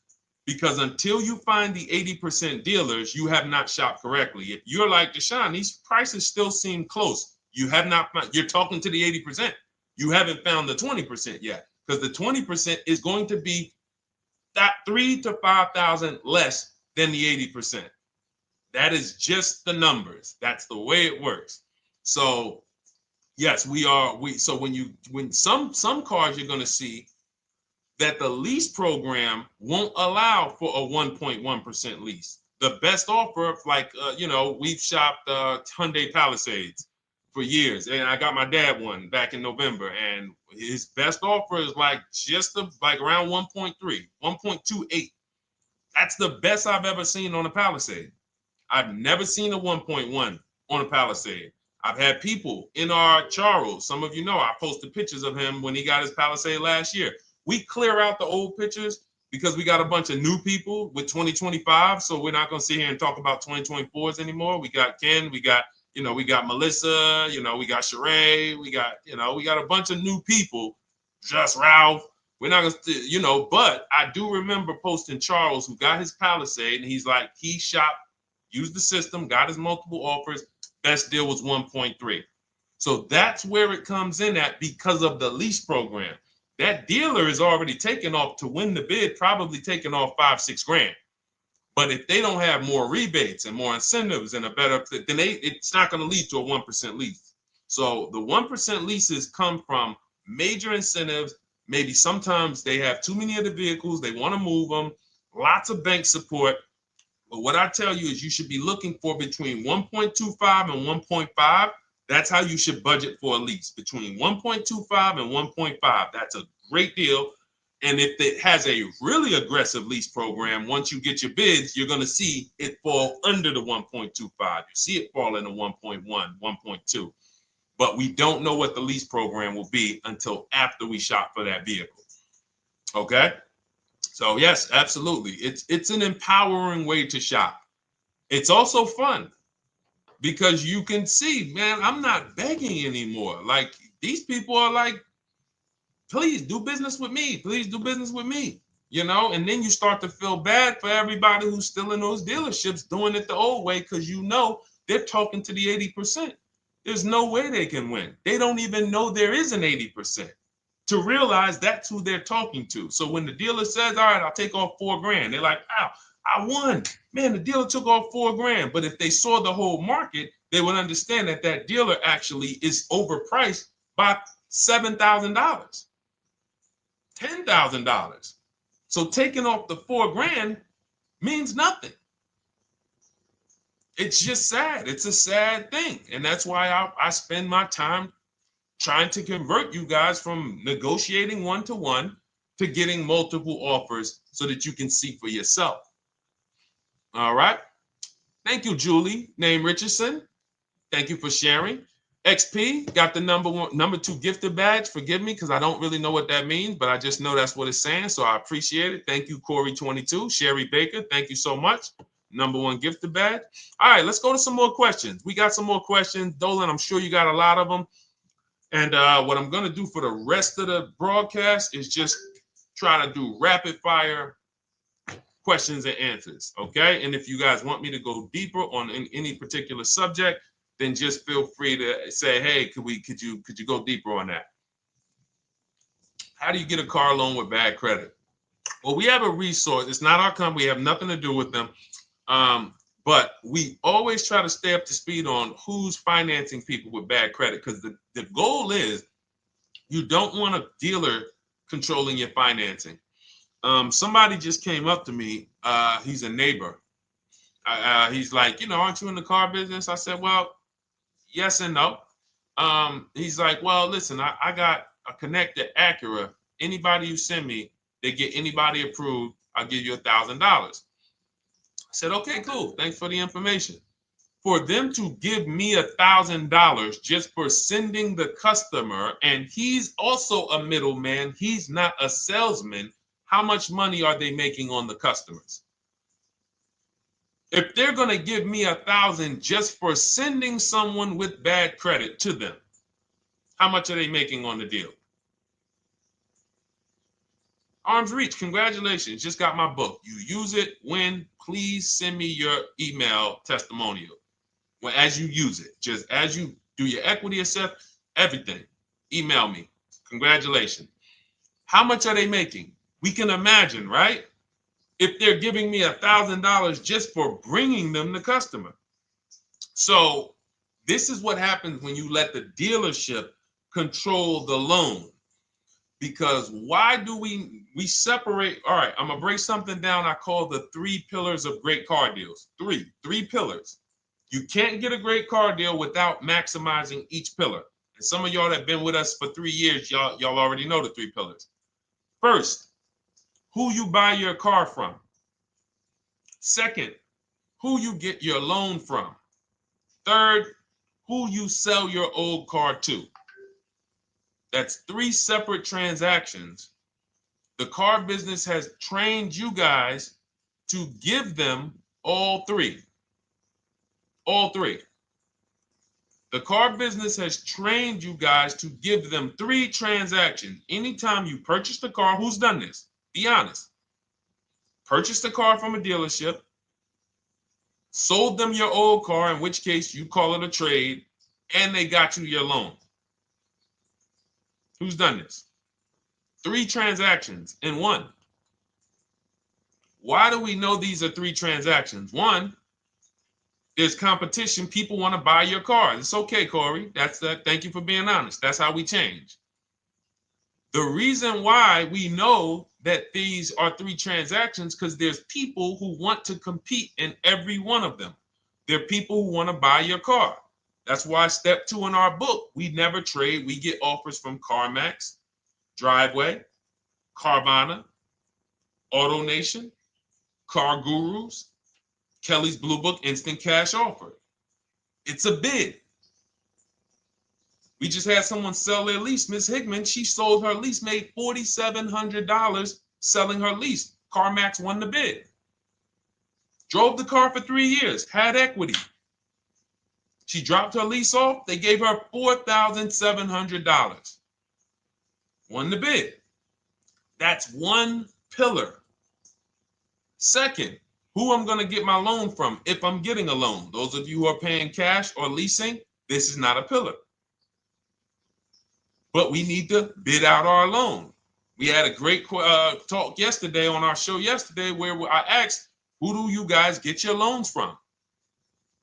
Because until you find the 80% dealers, you have not shopped correctly. If you're like Deshone, these prices still seem close. You have not found, you're talking to the 80%. You haven't found the 20% yet. Because the 20% is going to be that $3,000 to $5,000 less than the 80%. That is just the numbers. That's the way it works. So yes, so when some cars you're going to see that the lease program won't allow for a 1.1% lease. The best offer, like we've shopped Hyundai Palisades for years, and I got my dad one back in November, and his best offer is like around 1.3, 1.28. That's the best I've ever seen on a Palisade. I've never seen a 1.1 on a Palisade. I've had people in our Charles, some of you know, I posted pictures of him when he got his Palisade last year. We clear out the old pictures because we got a bunch of new people with 2025. So we're not going to sit here and talk about 2024s anymore. We got Ken, we got Melissa, we got Sheree, we got a bunch of new people, just Ralph. We're not going to, but I do remember posting Charles who got his Palisade and he's like, he shopped used the system, got his multiple offers. Best deal was 1.3. So that's where it comes in at because of the lease program. That dealer is already taking off to win the bid, probably taking off 5-6 grand. But if they don't have more rebates and more incentives and a better, then it's not going to lead to a 1% lease. So the 1% leases come from major incentives. Maybe sometimes they have too many of the vehicles, they want to move them, lots of bank support. But what I tell you is you should be looking for between 1.25 and 1.5. That's how you should budget for a lease, between 1.25 and 1.5. That's a great deal. And if it has a really aggressive lease program, once you get your bids, you're going to see it fall under the 1.25. You see it fall into 1.1, 1.2. But we don't know what the lease program will be until after we shop for that vehicle. Okay? So yes, absolutely. It's an empowering way to shop. It's also fun because you can see, man, I'm not begging anymore. Like these people are like, please do business with me. Please do business with me. You know, and then you start to feel bad for everybody who's still in those dealerships doing it the old way because you know they're talking to the 80%. There's no way they can win. They don't even know there is an 80%. To realize that's who they're talking to. So when the dealer says, all right, I'll take off 4 grand, they're like, wow, I won. Man, the dealer took off 4 grand. But if they saw the whole market, they would understand that that dealer actually is overpriced by $7,000, $10,000. So taking off the 4 grand means nothing. It's just sad. It's a sad thing. And that's why I spend my time trying to convert you guys from negotiating one-to-one to getting multiple offers so that you can see for yourself. All right. Thank you, Julie, name Richardson. Thank you for sharing. XP got the number 2 gifted badge. Forgive me because I don't really know what that means, but I just know that's what it's saying. So I appreciate it. Thank you, Corey22. Sherry Baker, thank you so much. Number 1 gifted badge. All right, let's go to some more questions. We got some more questions. Dolan, I'm sure you got a lot of them. And what I'm going to do for the rest of the broadcast is just try to do rapid fire questions and answers. Okay. And if you guys want me to go deeper on any particular subject, then just feel free to say, hey, could you go deeper on that? How do you get a car loan with bad credit? Well, we have a resource. It's not our company. We have nothing to do with them. But we always try to stay up to speed on who's financing people with bad credit because the goal is you don't want a dealer controlling your financing. Somebody just came up to me. He's a neighbor. He's like, aren't you in the car business? I said, well, yes and no. He's like, well, listen, I got a connected Acura. Anybody you send me, they get anybody approved, I'll give you $1,000. I said, okay, cool. Thanks for the information. For them to give me $1,000 just for sending the customer, and he's also a middleman, he's not a salesman, how much money are they making on the customers? If they're going to give me $1,000 just for sending someone with bad credit to them, how much are they making on the deal? Arms Reach, congratulations. Just got my book. You use it when, please send me your email testimonial. Well, as you use it, just as you do your equity assessment, everything, email me. Congratulations. How much are they making? We can imagine, right? If they're giving me $1,000 just for bringing them the customer. So this is what happens when you let the dealership control the loan. Because why do we separate? All right, I'm gonna break something down I call the 3 pillars of great car deals. Three pillars. You can't get a great car deal without maximizing each pillar. And some of y'all that have been with us for 3 years, y'all already know the 3 pillars. First, who you buy your car from. Second, who you get your loan from. Third, who you sell your old car to. That's 3 separate transactions. The car business has trained you guys to give them all 3. All 3. The car business has trained you guys to give them 3 transactions. Anytime you purchase the car, who's done this? Be honest. Purchase the car from a dealership, sold them your old car, in which case you call it a trade, and they got you your loan. Who's done this? 3 transactions in one. Why do we know these are 3 transactions? One, there's competition. People want to buy your car. It's okay, Corey. That's that. Thank you for being honest. That's how we change. The reason why we know that these are 3 transactions because there's people who want to compete in every one of them. There are people who want to buy your car. That's why step 2 in our book, we never trade. We get offers from CarMax, Driveway, Carvana, AutoNation, Car Gurus, Kelly's Blue Book, Instant Cash Offer. It's a bid. We just had someone sell their lease. Miss Hickman, she sold her lease, made $4,700 selling her lease. CarMax won the bid. Drove the car for 3 years, had equity. She dropped her lease off. They gave her $4,700. Won the bid. That's one pillar. Second, who I'm going to get my loan from if I'm getting a loan. Those of you who are paying cash or leasing, this is not a pillar. But we need to bid out our loan. We had a great talk yesterday on our show yesterday where I asked, who do you guys get your loans from?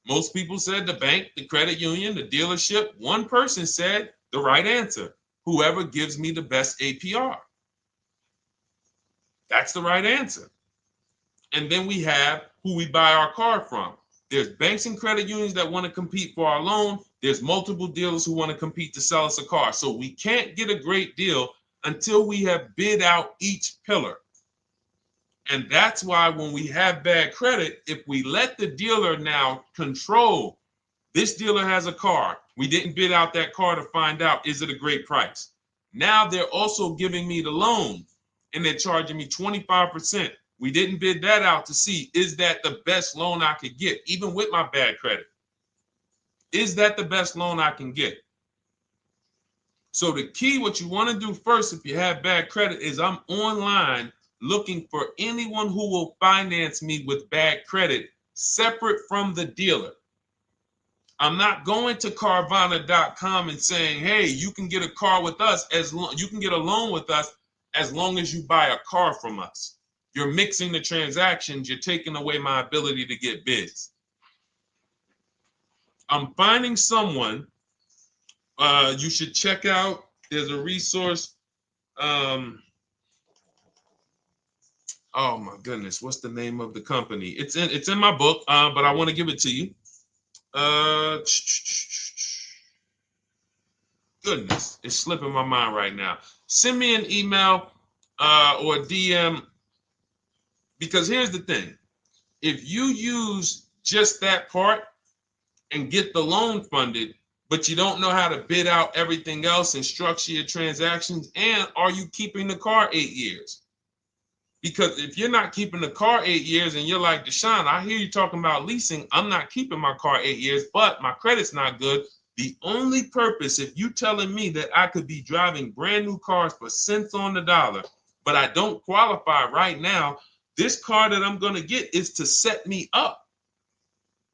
Most people said the bank, the credit union, the dealership. One person said the right answer, whoever gives me the best APR. That's the right answer. And then we have who we buy our car from. There's banks and credit unions that want to compete for our loan. There's multiple dealers who want to compete to sell us a car. So we can't get a great deal until we have bid out each pillar. And that's why when we have bad credit, if we let the dealer now control, this dealer has a car. We didn't bid out that car to find out, is it a great price? Now they're also giving me the loan and they're charging me 25%. We didn't bid that out to see, is that the best loan I could get, even with my bad credit? Is that the best loan I can get? So the key, what you want to do first, if you have bad credit, is I'm online looking for anyone who will finance me with bad credit separate from the dealer. I'm not going to Carvana.com and saying, hey, you can get a car with us you can get a loan with us as long as you buy a car from us. You're mixing the transactions. You're taking away my ability to get bids. I'm finding someone you should check out. There's a resource. Oh my goodness, what's the name of the company? It's in my book, but I want to give it to you. Goodness, it's slipping my mind right now. Send me an email or DM, because here's the thing. If you use just that part and get the loan funded, but you don't know how to bid out everything else and structure your transactions, and are you keeping the car 8 years? Because if you're not keeping the car 8 years and you're like, Deshone, I hear you talking about leasing. I'm not keeping my car 8 years, but my credit's not good. The only purpose, if you telling me that I could be driving brand new cars for cents on the dollar, but I don't qualify right now, this car that I'm going to get is to set me up.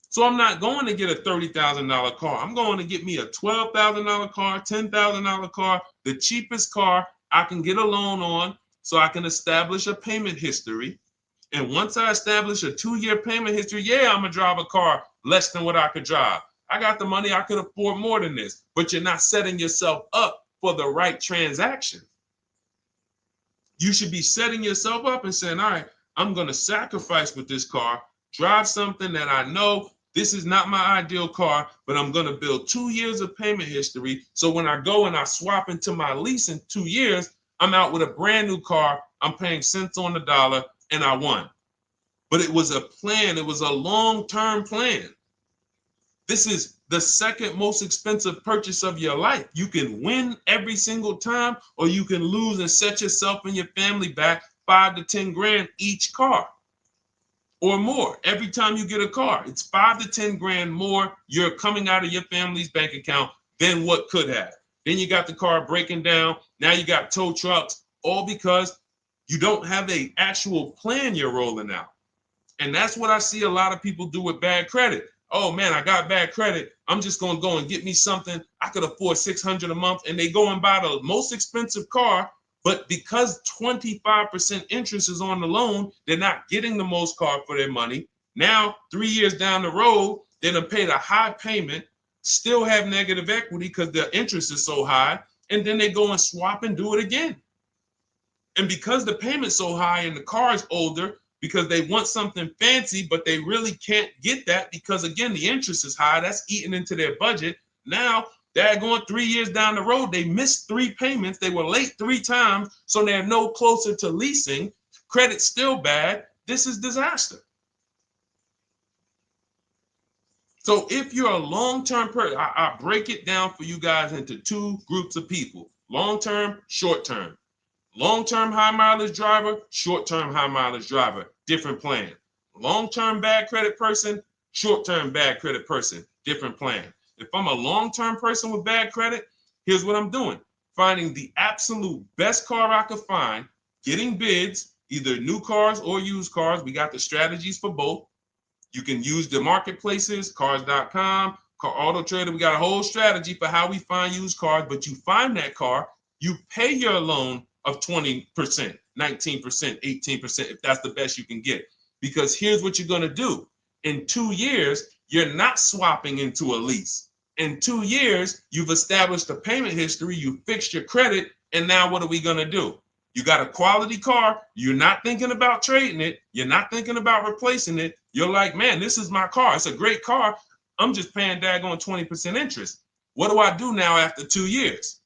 So I'm not going to get a $30,000 car. I'm going to get me a $12,000 car, $10,000 car, the cheapest car I can get a loan on, so I can establish a payment history. And once I establish a 2-year payment history, yeah, I'm going to drive a car less than what I could drive. I got the money. I could afford more than this. But you're not setting yourself up for the right transaction. You should be setting yourself up and saying, all right, I'm going to sacrifice with this car, drive something that I know this is not my ideal car, but I'm going to build 2 years of payment history. So when I go and I swap into my lease in 2 years, I'm out with a brand new car. I'm paying cents on the dollar, and I won. But it was a plan. It was a long-term plan. This is the second most expensive purchase of your life. You can win every single time, or you can lose and set yourself and your family back 5 to 10 grand each car or more. Every time you get a car, it's 5 to 10 grand more you're coming out of your family's bank account than what could have. Then you got the car breaking down. Now you got tow trucks, all because you don't have an actual plan you're rolling out. And that's what I see a lot of people do with bad credit. Oh man, I got bad credit. I'm just going to go and get me something. I could afford $600 a month. And they go and buy the most expensive car. But because 25% interest is on the loan, they're not getting the most car for their money. Now, 3 years down the road, they're going to pay the high payment, still have negative equity because the interest is so high. And then they go and swap and do it again. And because the payment's so high and the car is older, because they want something fancy, but they really can't get that because, again, the interest is high. That's eating into their budget. Now, they're going 3 years down the road. They missed 3 payments. They were late 3 times, so they're no closer to leasing. Credit's still bad. This is disaster. So if you're a long-term person, I break it down for you guys into 2 groups of people: long-term, short-term. Long-term high mileage driver, short-term high mileage driver, different plan. Long-term bad credit person, short-term bad credit person, different plan. If I'm a long-term person with bad credit, here's what I'm doing: finding the absolute best car I could find, getting bids, either new cars or used cars. We got the strategies for both. You can use the marketplaces, cars.com, Car Auto Trader. We got a whole strategy for how we find used cars, but you find that car, you pay your loan of 20%, 19%, 18%, if that's the best you can get. Because here's what you're going to do. In 2 years, you're not swapping into a lease. In 2 years, you've established a payment history, you fixed your credit, and now what are we going to do? You got a quality car, you're not thinking about trading it, you're not thinking about replacing it. You're like, man, this is my car. It's a great car. I'm just paying daggone 20% interest. What do I do now after 2 years?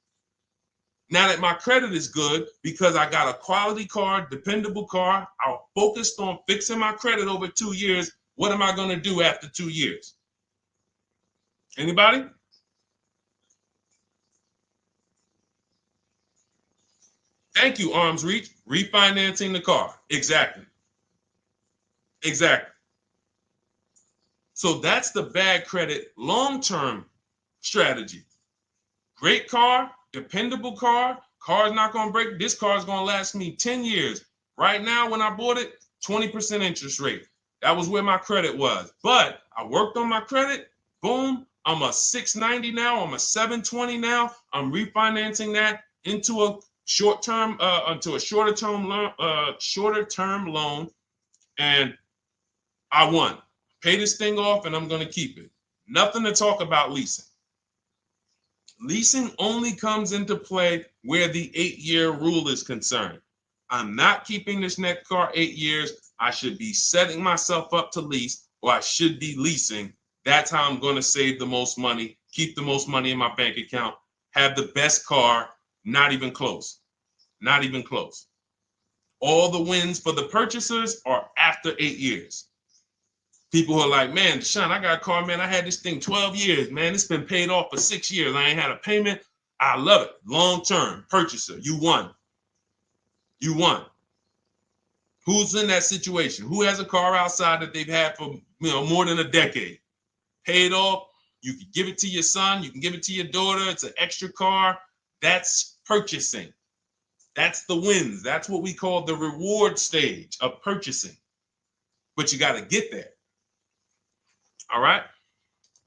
Now that my credit is good, because I got a quality car, dependable car, I'm focused on fixing my credit over 2 years. What am I going to do after 2 years? Anybody? Thank you, Arms Reach. Refinancing the car. Exactly. Exactly. So that's the bad credit long-term strategy. Great car, dependable car, car's not going to break. This car is going to last me 10 years. Right now, when I bought it, 20% interest rate. That was where my credit was. But I worked on my credit. Boom. I'm a 690 now. I'm a 720 now. I'm refinancing that into a short-term, into a shorter-term loan, and I won. Pay this thing off, and I'm going to keep it. Nothing to talk about leasing. Leasing only comes into play where the 8-year rule is concerned. I'm not keeping this next car 8 years. I should be setting myself up to lease, or I should be leasing. That's how I'm going to save the most money, keep the most money in my bank account, have the best car. Not even close. Not even close. All the wins for the purchasers are after 8 years. People who are like, man, Sean, I got a car, man. I had this thing 12 years, man. It's been paid off for 6 years. I ain't had a payment. I love it. Long-term purchaser. You won. You won. Who's in that situation? Who has a car outside that they've had for more than a decade? Paid off. You can give it to your son. You can give it to your daughter. It's an extra car. That's purchasing. That's the wins. That's what we call the reward stage of purchasing. But you got to get there. All right.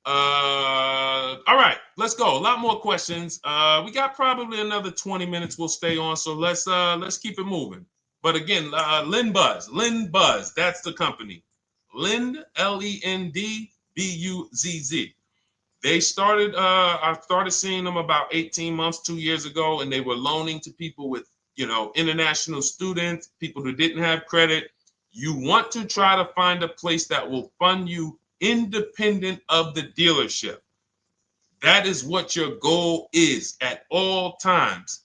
All right. Let's go. A lot more questions. We got probably another 20 minutes. We'll stay on. So let's keep it moving. But again, Lynn Buzz. That's the company. Lind, LEND, They started, I started seeing them about 18 months, 2 years ago, and they were loaning to people with, international students, people who didn't have credit. You want to try to find a place that will fund you independent of the dealership. That is what your goal is at all times.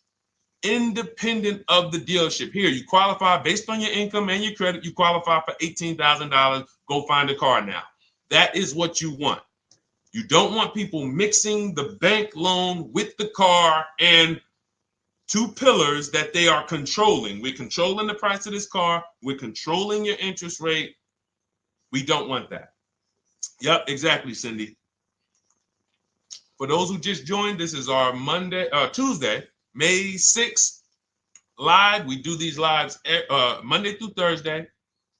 Independent of the dealership. Here, you qualify based on your income and your credit. You qualify for $18,000. Go find a car now. That is what you want. You don't want people mixing the bank loan with the car and 2 pillars that they are controlling. We're controlling the price of this car. We're controlling your interest rate. We don't want that. Yep, exactly, Cindy. For those who just joined, this is our Tuesday, May 6th live. We do these lives Monday through Thursday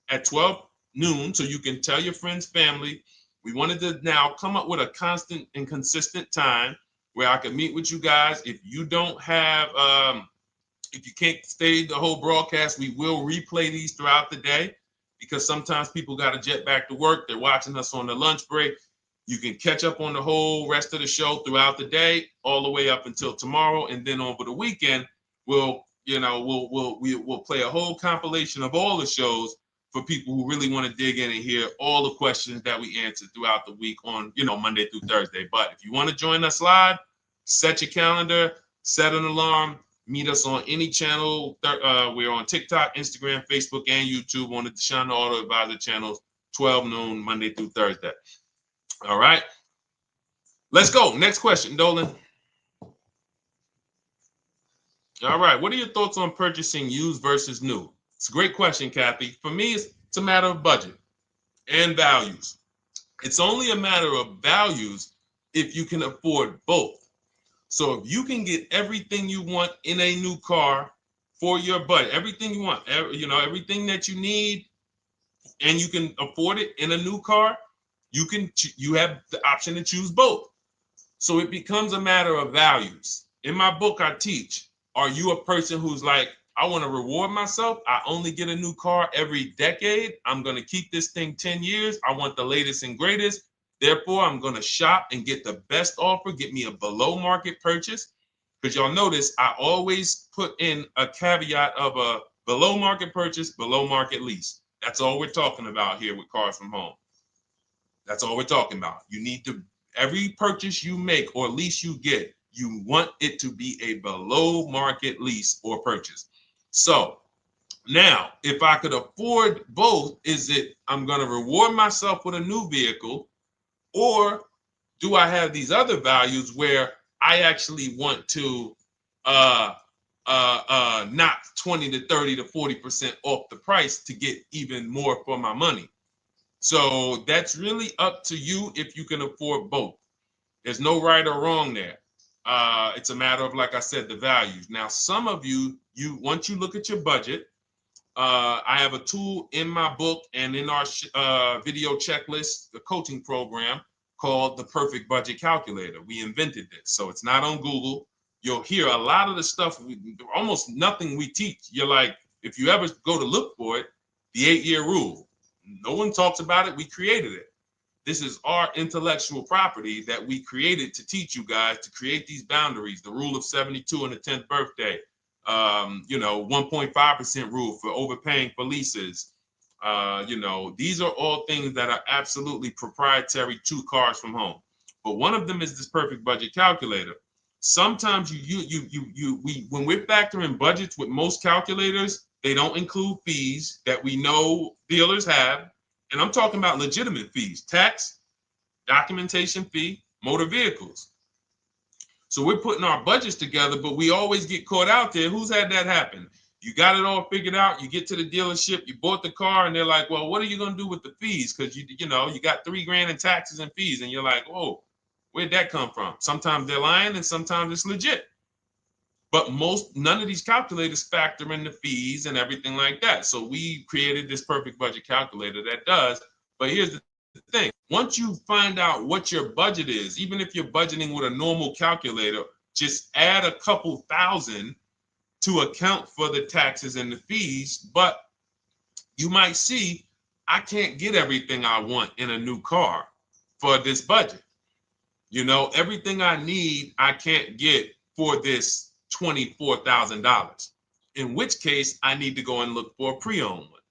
at 12 noon, so you can tell your friends, family. We wanted to now come up with a constant and consistent time where I can meet with you guys. If you don't have, if you can't stay the whole broadcast, we will replay these throughout the day because sometimes people got to jet back to work. They're watching us on the lunch break. You can catch up on the whole rest of the show throughout the day, all the way up until tomorrow, and then over the weekend, we'll play a whole compilation of all the shows for people who really want to dig in and hear all the questions that we answered throughout the week on, Monday through Thursday. But if you want to join us live, set your calendar, set an alarm, meet us on any channel. We're on TikTok, Instagram, Facebook, and YouTube on the Deshone the Auto Advisor channels, 12 noon, Monday through Thursday. All right. Let's go. Next question, Dolan. All right. What are your thoughts on purchasing used versus new? It's a great question, Kathy. For me, it's a matter of budget and values. It's only a matter of values if you can afford both. So if you can get everything you want in a new car for your budget, everything you want, everything that you need, and you can afford it in a new car, you have the option to choose both. So it becomes a matter of values. In my book, I teach, are you a person who's like, I want to reward myself. I only get a new car every decade. I'm going to keep this thing 10 years. I want the latest and greatest. Therefore, I'm going to shop and get the best offer, get me a below market purchase. Because y'all notice I always put in a caveat of a below market purchase, below market lease. That's all we're talking about here with Cars from Home. That's all we're talking about. You need to, every purchase you make or lease you get, you want it to be a below market lease or purchase. So now, if I could afford both, is it I'm going to reward myself with a new vehicle, or do I have these other values where I actually want to knock 20 to 30 to 40% off the price to get even more for my money? So that's really up to you if you can afford both. There's no right or wrong there. It's a matter of, like I said, the values. Now, some of you once you look at your budget, I have a tool in my book and in our video checklist, the coaching program called the Perfect Budget Calculator. We invented this, so it's not on Google. You'll hear a lot of the stuff, almost nothing we teach. You're like, if you ever go to look for it, the 8-year rule. No one talks about it. We created it. This is our intellectual property that we created to teach you guys to create these boundaries. The rule of 72 and the 10th birthday. 1.5% rule for overpaying for leases. These are all things that are absolutely proprietary to Cars from Home. But one of them is this Perfect Budget Calculator. Sometimes when we're factoring budgets with most calculators, they don't include fees that we know dealers have. And I'm talking about legitimate fees, tax, documentation fee, motor vehicles. So we're putting our budgets together, but we always get caught out there. Who's had that happen? You got it all figured out. You get to the dealership, you bought the car, and they're like, well, what are you going to do with the fees? Because you got $3,000 in taxes and fees. And you're like, whoa, where'd that come from? Sometimes they're lying and sometimes it's legit. But none of these calculators factor in the fees and everything like that. So we created this Perfect Budget Calculator that does. But here's the thing. Once you find out what your budget is, even if you're budgeting with a normal calculator, just add a couple thousand to account for the taxes and the fees. But you might see, I can't get everything I want in a new car for this budget. Everything I need, I can't get for this $24,000, in which case I need to go and look for a pre-owned one.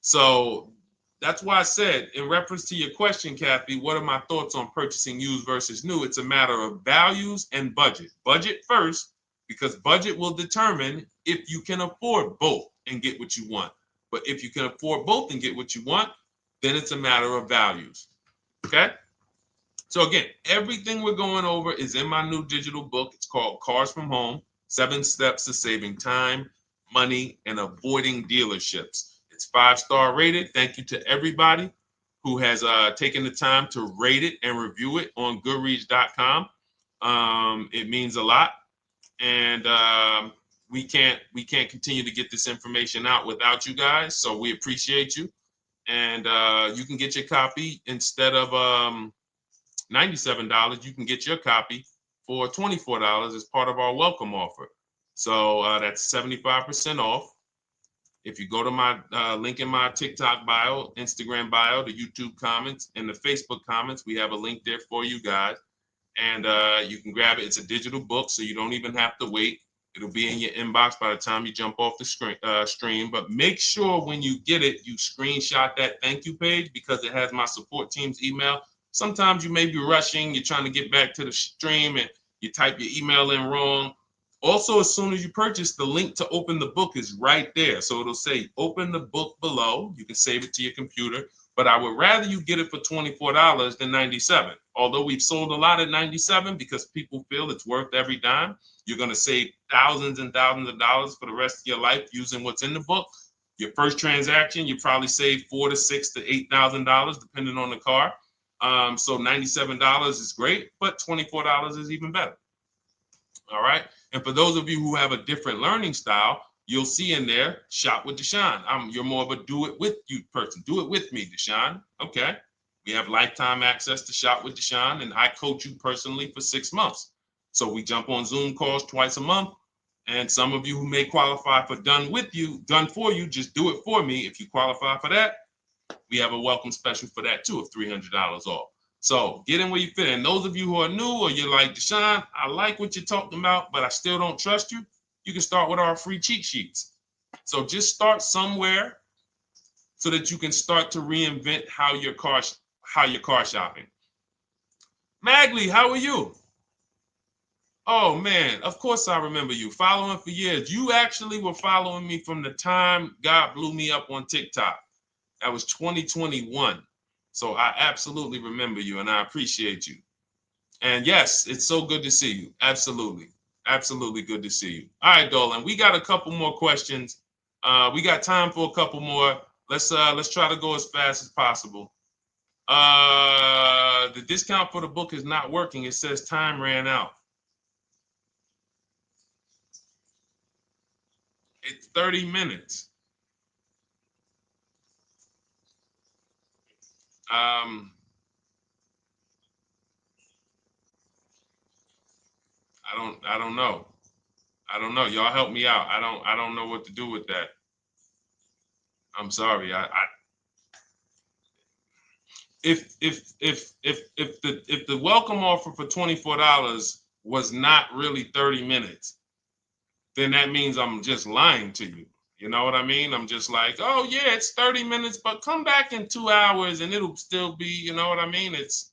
So that's why I said, in reference to your question, Kathy, what are my thoughts on purchasing used versus new? It's a matter of values and budget. Budget first, because budget will determine if you can afford both and get what you want. But if you can afford both and get what you want, then it's a matter of values. Okay? So again, everything we're going over is in my new digital book. It's called Cars from Home, 7 Steps to Saving Time, Money, and Avoiding Dealerships. It's 5-star rated. Thank you to everybody who has taken the time to rate it and review it on Goodreads.com. It means a lot. And we can't continue to get this information out without you guys. So we appreciate you. And you can get your copy instead of $97. You can get your copy for $24 as part of our welcome offer. So that's 75% off. If you go to my link in my TikTok bio, Instagram bio, the YouTube comments, and the Facebook comments, we have a link there for you guys. And you can grab it. It's a digital book, so you don't even have to wait. It'll be in your inbox by the time you jump off the stream. But make sure when you get it, you screenshot that thank you page because it has my support team's email. Sometimes you may be rushing. You're trying to get back to the stream and you type your email in wrong. Also, as soon as you purchase, the link to open the book is right there. So it'll say open the book below. You can save it to your computer. But I would rather you get it for $24 than $97. Although we've sold a lot at $97 because people feel it's worth every dime. You're going to save thousands and thousands of dollars for the rest of your life using what's in the book. Your first transaction, you probably save $4,000 to $6,000 to $8,000 depending on the car. So $97 is great, but $24 is even better. All right. And for those of you who have a different learning style, you'll see in there, shop with Deshone. You're more of a do it with you person. Do it with me, Deshone. Okay. We have lifetime access to shop with Deshone, and I coach you personally for 6 months. So we jump on Zoom calls twice a month. And some of you who may qualify for done for you, just do it for me. If you qualify for that, we have a welcome special for that too of $300 off. So get in where you fit. And those of you who are new or you're like, Deshone, I like what you're talking about, but I still don't trust you. You can start with our free cheat sheets. So just start somewhere so that you can start to reinvent how you're car shopping. Magley, how are you? Oh man, of course I remember you. Following for years. You actually were following me from the time God blew me up on TikTok. That was 2021. So I absolutely remember you and I appreciate you. And yes, it's so good to see you. Absolutely. Absolutely good to see you. All right, Dolan, we got a couple more questions. We got time for a couple more. Let's try to go as fast as possible. The discount for the book is not working. It says time ran out. It's 30 minutes. I don't know. I don't know. Y'all help me out. I don't know what to do with that. I'm sorry. If the welcome offer for $24 was not really 30 minutes, then that means I'm just lying to you. You know what I mean? I'm just like, oh yeah, it's 30 minutes, but come back in 2 hours and it'll still be, you know what I mean? It's,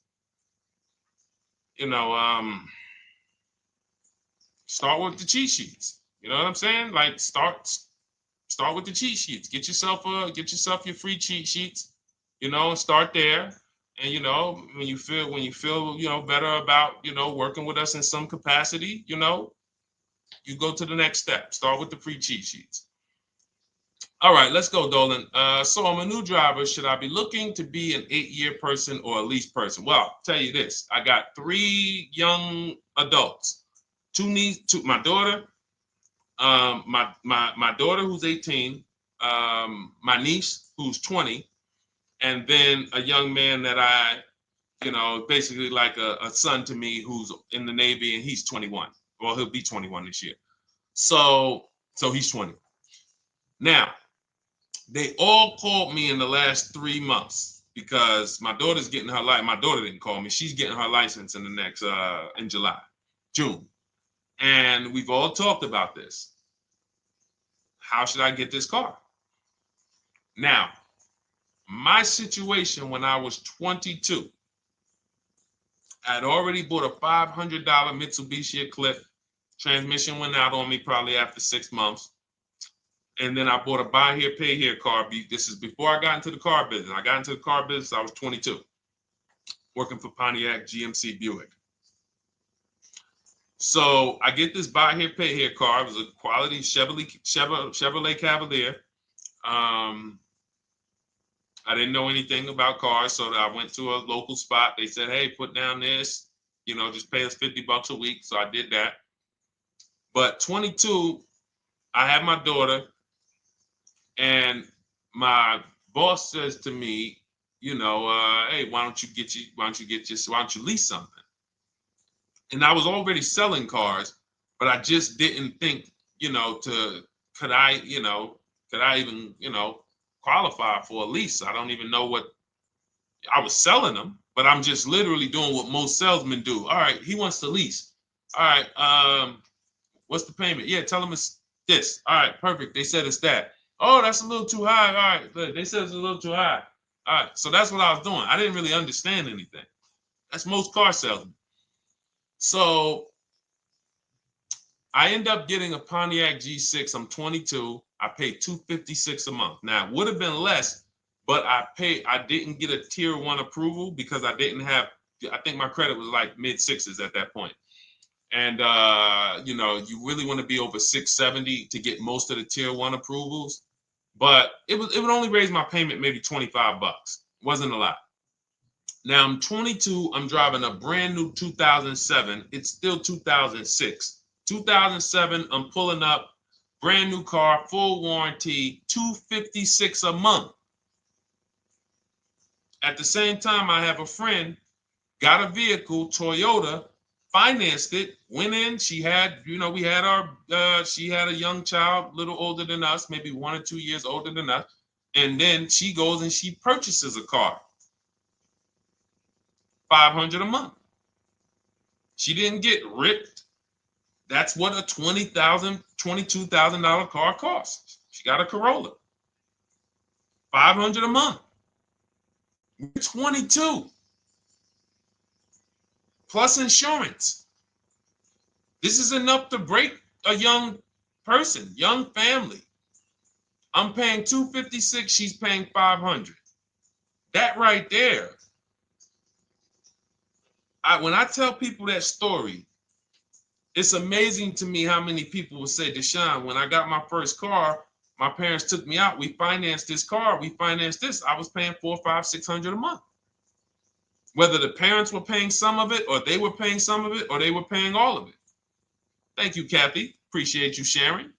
start with the cheat sheets. You know what I'm saying? Like start with the cheat sheets. Get yourself your free cheat sheets, start there. And when you feel better about working with us in some capacity, you go to the next step. Start with the free cheat sheets. All right, let's go, Dolan. So I'm a new driver. Should I be looking to be an 8-year person or a lease person? Well, I'll tell you this. I got 3 young adults. My daughter, my daughter who's 18, my niece who's 20, and then a young man that I, basically like a son to me who's in the Navy and he's 21. Well, he'll be 21 this year. So he's 20. Now, they all called me in the last 3 months because my daughter's getting her license. My daughter didn't call me. She's getting her license in the next, in June. And we've all talked about this. How should I get this car? Now, my situation when I was 22, I had already bought a $500 Mitsubishi Eclipse. Transmission went out on me probably after 6 months. And then I bought a buy here, pay here car. This is before I got into the car business. I got into the car business, I was 22, working for Pontiac GMC Buick. So I get this buy here, pay here car. It was a quality Chevrolet Cavalier. I didn't know anything about cars, so I went to a local spot. They said, hey, put down this, just pay us $50 a week. So I did that. But 22, I had my daughter, and my boss says to me, you know, hey, why don't you lease something? And I was already selling cars, but I just didn't think, you know, could I, you know, could I even, you know, qualify for a lease? I don't even know what I was selling them, but I'm just literally doing what most salesmen do. All right, he wants to lease. All right, what's the payment? Yeah, tell him it's this. All right, perfect. They said it's that. Oh, that's a little too high. All right, they said it's a little too high. All right, so that's what I was doing. I didn't really understand anything. That's most car salesmen. So I end up getting a Pontiac G6. I'm 22. I paid $256 a month. Now it would have been less, but I didn't get a tier 1 approval because I didn't have, I think my credit was like mid sixes at that point. And you know, you really want to be over 670 to get most of the tier 1 approvals. But it would only raise my payment maybe $25. It wasn't a lot. Now I'm 22. I'm driving a brand new 2007. It's still 2006. 2007. I'm pulling up, brand new car, full warranty, $256 a month. At the same time, I have a friend, got a vehicle, Toyota, financed it, went in. She had, you know, we had she had a young child, a little older than us, maybe 1 or 2 years older than us. And then she goes and she purchases a car. $500 a month. She didn't get ripped. That's what a $20,000, $22,000 car costs. She got a Corolla. $500 a month. We're 22. Plus insurance. This is enough to break a young person, young family. I'm paying $256, she's paying $500. That right there. When I tell people that story, it's amazing to me how many people will say, Deshone, when I got my first car, my parents took me out. We financed this car. We financed this. I was paying $400, $500, $600 a month. Whether the parents were paying some of it, or they were paying some of it, or they were paying all of it. Thank you, Kathy. Appreciate you sharing.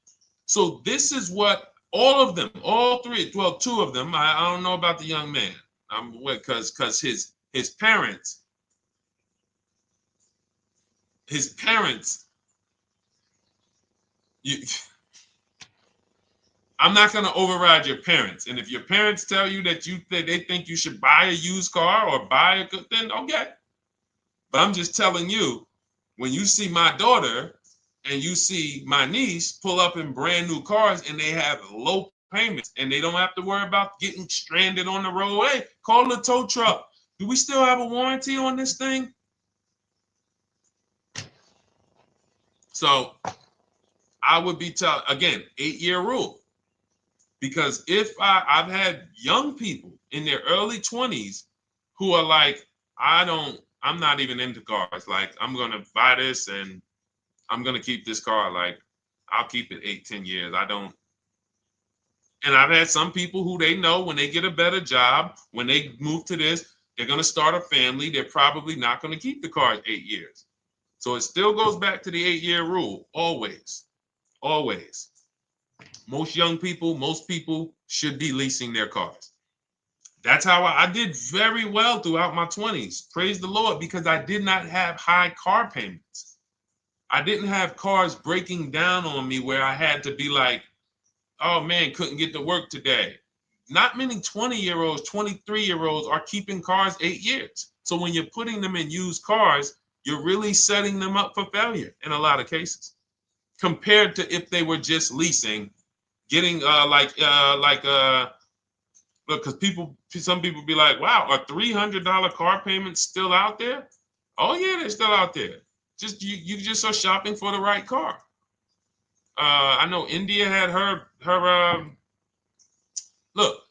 So this is what all of them, all three, well, 2 of them. I don't know about the young man. Because his parents. I'm not going to override your parents. And if your parents tell you that they think you should buy a used car or buy a good, then okay. But I'm just telling you, when you see my daughter and you see my niece pull up in brand new cars and they have low payments and they don't have to worry about getting stranded on the road. Hey, call the tow truck. Do we still have a warranty on this thing? So I would be again, 8-year rule. Because if I've had young people in their early 20s who are like, I'm not even into cars. Like, I'm going to buy this and I'm going to keep this car. Like, I'll keep it 8-10 years. And I've had some people who they know when they get a better job, when they move to this, they're going to start a family. They're probably not going to keep the car 8 years. So it still goes back to the 8-year rule. Always. Always. Most people should be leasing their cars. That's how I did very well throughout my 20s. Praise the Lord, because I did not have high car payments. I didn't have cars breaking down on me where I had to be like, oh man, couldn't get to work today. Not many 20-year-olds, 23-year-olds are keeping cars 8 years. So when you're putting them in used cars, you're really setting them up for failure in a lot of cases, compared to if they were just leasing, getting because some people be like, wow, are $300 car payments still out there? Oh yeah, they're still out there. Just you just are shopping for the right car. I know India had her look,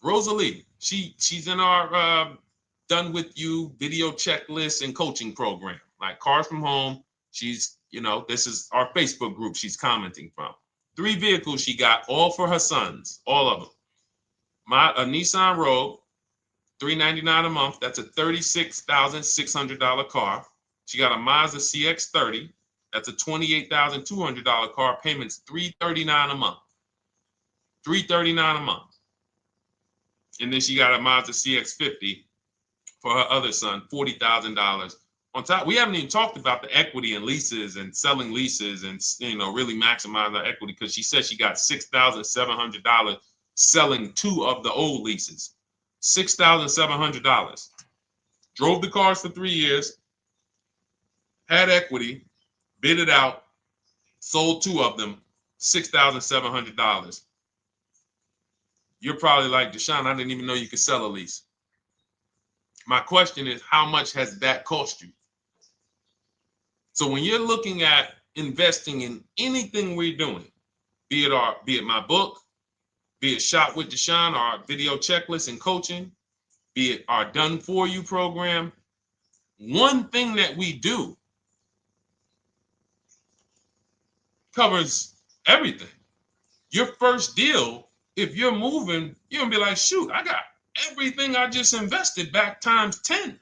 Rosalie, she's in our done with you video checklist and coaching program, like Cars from Home. She's, this is our Facebook group she's commenting from. 3 vehicles she got, all for her sons, all of them. A Nissan Rogue, $399 a month. That's a $36,600 car. She got a Mazda CX-30. That's a $28,200 car. Payments $339 a month. $339 a month. And then she got a Mazda CX-50 for her other son, $40,000. On top, we haven't even talked about the equity and leases and selling leases and, you know, really maximize her equity, because she said she got $6,700 selling 2 of the old leases. $6,700. Drove the cars for 3 years, had equity, bid it out, sold 2 of them, $6,700. You're probably like, Deshone, I didn't even know you could sell a lease. My question is, how much has that cost you? So when you're looking at investing in anything we're doing, be it my book, be it Shop with Deshone, our video checklist and coaching, be it our Done For You program, one thing that we do covers everything. Your first deal, if you're moving, you're gonna be like, shoot, I got everything I just invested back times 10.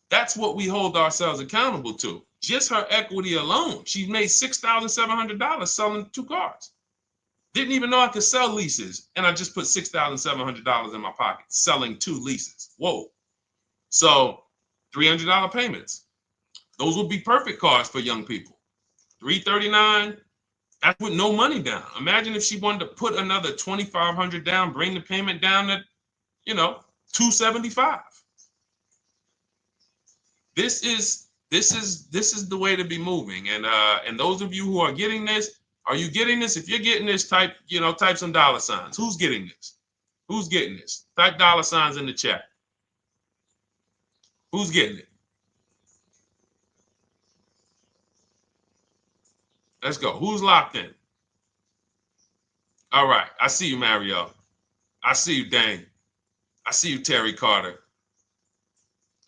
That's what we hold ourselves accountable to. Just her equity alone, she made $6,700 selling 2 cars. Didn't even know I could sell leases, and I just put $6,700 in my pocket selling 2 leases. Whoa. So $300 payments. Those would be perfect cars for young people. $339, that's with no money down. Imagine if she wanted to put another $2,500 down, bring the payment down to, $275. This is the way to be moving. And those of you who are getting this, are you getting this? If you're getting this, type some dollar signs. Who's getting this? Who's getting this? Type dollar signs in the chat. Who's getting it? Let's go. Who's locked in? All right. I see you, Mario. I see you, Dane. I see you, Terry Carter.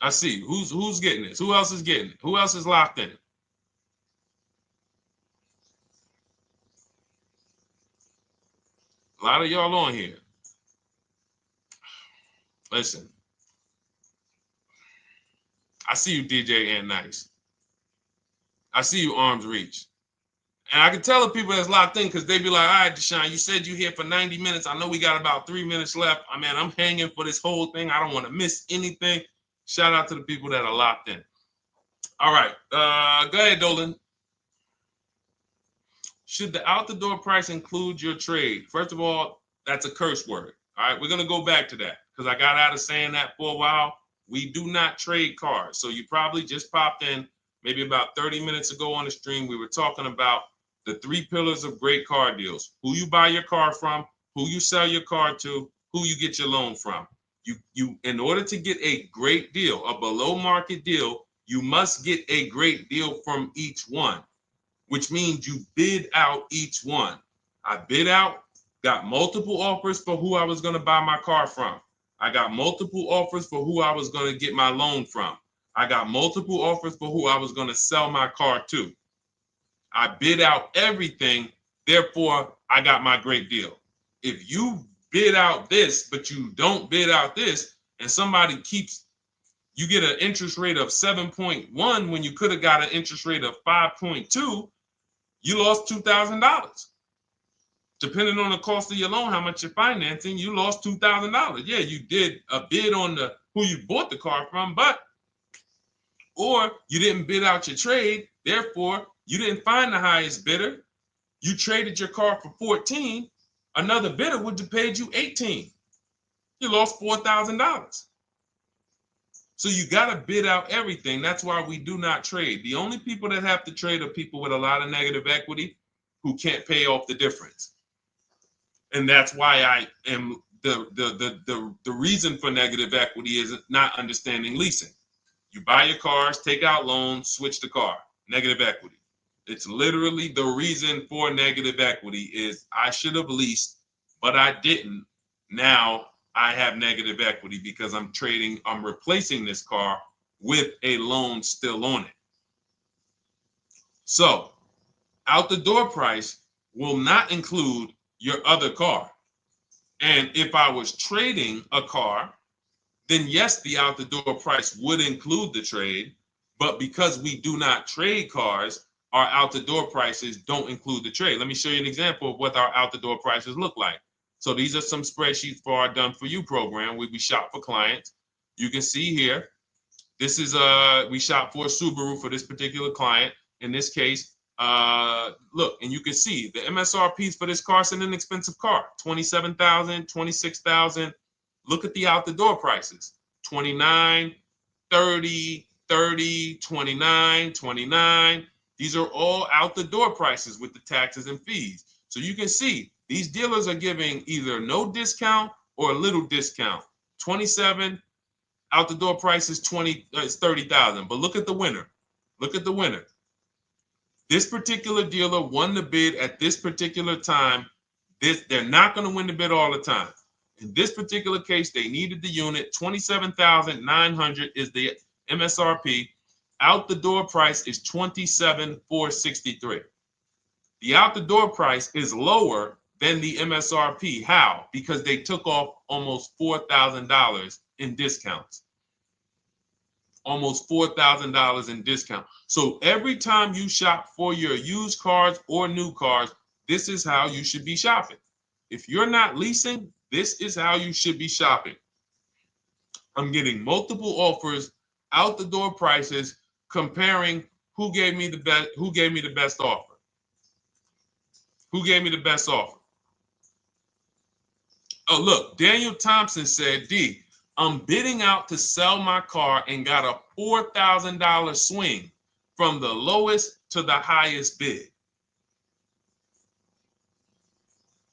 I see you. Who's getting this? Who else is getting it? Who else is locked in? A lot of y'all on here. Listen. I see you, DJ and Nice. I see you, Arms Reach. And I can tell the people that's locked in, because they be like, all right, Deshone, you said you here for 90 minutes. I know we got about 3 minutes left. I mean, I'm hanging for this whole thing. I don't want to miss anything. Shout out to the people that are locked in. All right. Go ahead, Dolan. Should the out-the-door price include your trade? First of all, that's a curse word. All right, we're going to go back to that, because I got out of saying that for a while. We do not trade cars. So you probably just popped in maybe about 30 minutes ago on the stream. We were talking about the 3 pillars of great car deals: who you buy your car from, who you sell your car to, who you get your loan from. You in order to get a great deal, a below market deal, you must get a great deal from each one, which means you bid out each one. I bid out, got multiple offers for who I was going to buy my car from. I got multiple offers for who I was going to get my loan from. I got multiple offers for who I was going to sell my car to. I bid out everything, therefore I got my great deal. If you bid out this, but you don't bid out this, and somebody you get an interest rate of 7.1 when you could have got an interest rate of 5.2, you lost $2,000. Depending on the cost of your loan, how much you're financing, you lost $2,000. Yeah, you did a bid on who you bought the car from, or you didn't bid out your trade, therefore you didn't find the highest bidder. You traded your car for 14. Another bidder would have paid you 18. You lost $4,000. So you got to bid out everything. That's why we do not trade. The only people that have to trade are people with a lot of negative equity who can't pay off the difference. And that's why I am the reason for negative equity is not understanding leasing. You buy your cars, take out loans, switch the car. Negative equity. It's literally the reason for negative equity is I should have leased, but I didn't. Now I have negative equity because I'm replacing this car with a loan still on it. So out the door price will not include your other car. And if I was trading a car, then yes, the out the door price would include the trade. But because we do not trade cars, our out the door prices don't include the trade. Let me show you an example of what our out the door prices look like. So these are some spreadsheets for our Done For You program where we shop for clients. You can see here, this is we shop for a Subaru for this particular client. In this case, look, and you can see the MSRPs for this car. It's an inexpensive car, $27,000, $26,000. Look at the out the door prices, 29, 30, 30, 29, 29. These are all out the door prices with the taxes and fees. So you can see these dealers are giving either no discount or a little discount. 27 out the door price is 30,000. But look at the winner. Look at the winner. This particular dealer won the bid at this particular time. They're not going to win the bid all the time. In this particular case, they needed the unit. 27,900 is the MSRP. Out the door price is 27,463. The out the door price is lower than the MSRP. How? Because they took off almost $4,000 in discounts. Almost $4,000 in discount. So every time you shop for your used cars or new cars, this is how you should be shopping. If you're not leasing, this is how you should be shopping. I'm getting multiple offers, out the door prices, comparing who gave me the best offer. Who gave me the best offer? Oh, look, Daniel Thompson said, D, I'm bidding out to sell my car and got a $4,000 swing from the lowest to the highest bid.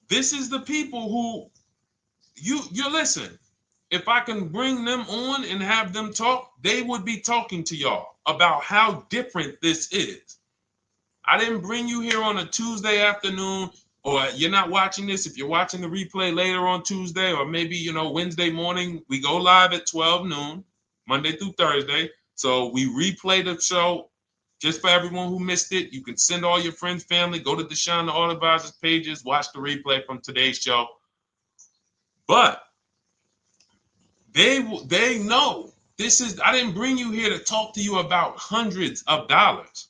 This is the people who you listen. If I can bring them on and have them talk, they would be talking to y'all about how different this is. I didn't bring you here on a Tuesday afternoon, or you're not watching this. If you're watching the replay later on Tuesday, or maybe, Wednesday morning, we go live at 12 noon, Monday through Thursday. So we replay the show just for everyone who missed it. You can send all your friends, family, go to Deshone the Auto Advisor's pages, watch the replay from today's show. But they know this is, I didn't bring you here to talk to you about hundreds of dollars.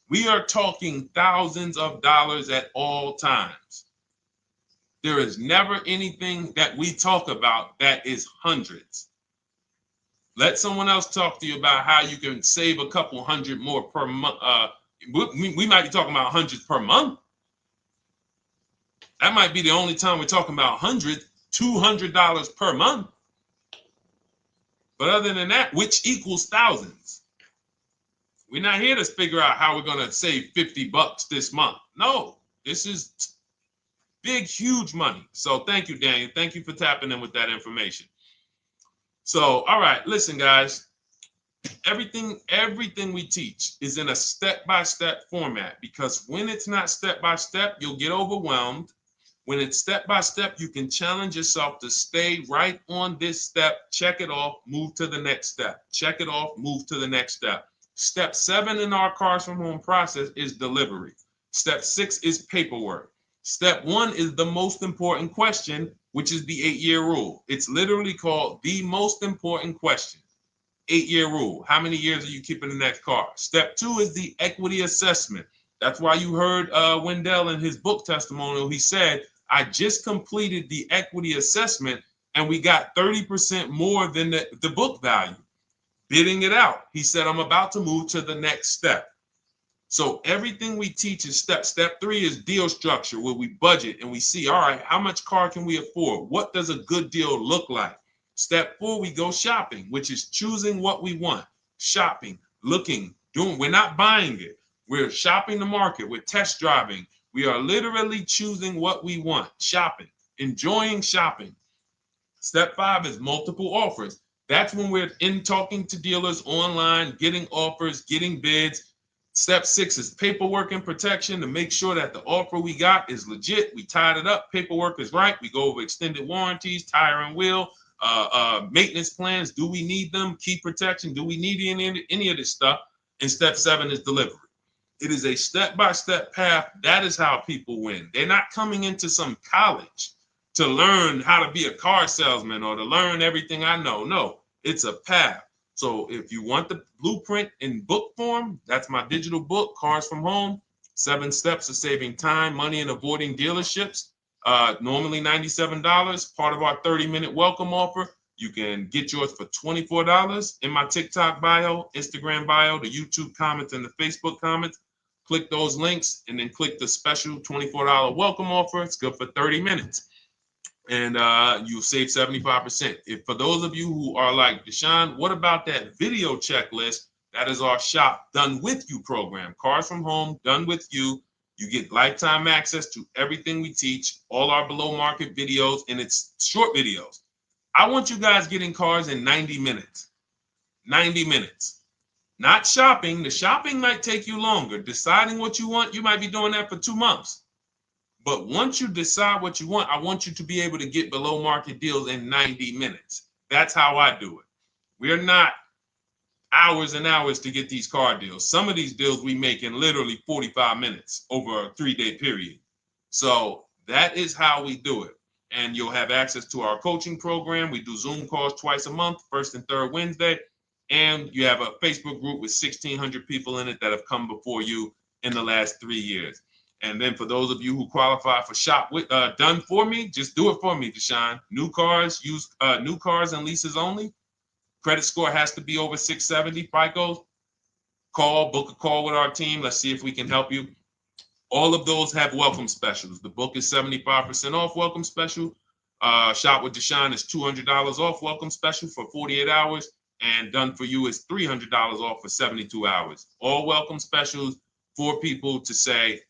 We are talking thousands of dollars at all times. There is never anything that we talk about that is hundreds. Let someone else talk to you about how you can save a couple hundred more per month. We might be talking about hundreds per month. That might be the only time we're talking about hundreds, $200 per month. But other than that, which equals thousands. We're not here to figure out how we're going to save $50 this month. No, this is big, huge money. So thank you, Daniel. Thank you for tapping in with that information. So, all right, listen, guys. Everything we teach is in a step-by-step format, because when it's not step-by-step, you'll get overwhelmed. When it's step-by-step, you can challenge yourself to stay right on this step, check it off, move to the next step. Check it off, move to the next step. Step 7 in our Cars from Home process is delivery. Step 6 is paperwork. Step 1 is the most important question, which is the 8-year rule. It's literally called the most important question. 8-year rule. How many years are you keeping the next car? Step 2 is the equity assessment. That's why you heard Wendell in his book testimonial. He said, I just completed the equity assessment and we got 30% more than the book value. Bidding it out. He said, I'm about to move to the next step. So everything we teach is step. Step 3 is deal structure, where we budget and we see, all right, how much car can we afford? What does a good deal look like? Step 4, we go shopping, which is choosing what we want. Shopping, looking, doing. We're not buying it. We're shopping the market. We're test driving. We are literally choosing what we want. Shopping, enjoying shopping. Step 5 is multiple offers. That's when we're in talking to dealers online, getting offers, getting bids. Step 6 is paperwork and protection to make sure that the offer we got is legit. We tied it up. Paperwork is right. We go over extended warranties, tire and wheel, maintenance plans. Do we need them? Key protection. Do we need any of this stuff? And step 7 is delivery. It is a step-by-step path. That is how people win. They're not coming into some college to learn how to be a car salesman or to learn everything I know. No, it's a path. So if you want the blueprint in book form, that's my digital book, Cars from Home, 7 Steps of Saving Time, Money, and Avoiding Dealerships. Normally $97. Part of our 30-minute welcome offer. You can get yours for $24 in my TikTok bio, Instagram bio, the YouTube comments, and the Facebook comments. Click those links and then click the special $24 welcome offer. It's good for 30 minutes. And you'll save 75%. If for those of you who are like, Deshone, what about that video checklist? That is our shop done with you program. Cars from home, done with you. You get lifetime access to everything we teach, all our below market videos, and it's short videos. I want you guys getting cars in 90 minutes. 90 minutes. Not shopping. The shopping might take you longer. Deciding what you want, you might be doing that for 2 months. But once you decide what you want, I want you to be able to get below market deals in 90 minutes. That's how I do it. We're not hours and hours to get these car deals. Some of these deals we make in literally 45 minutes over a 3-day period. So that is how we do it. And you'll have access to our coaching program. We do Zoom calls twice a month, first and third Wednesday. And you have a Facebook group with 1,600 people in it that have come before you in the last 3 years. And then for those of you who qualify for shop with done for me, just do it for me, Deshone. New cars, new cars and leases only. Credit score has to be over 670 FICO. Book a call with our team. Let's see if we can help you. All of those have welcome specials. The book is 75% off welcome special. Shop with Deshone is $200 off welcome special for 48 hours. And done for you is $300 off for 72 hours. All welcome specials for people to say,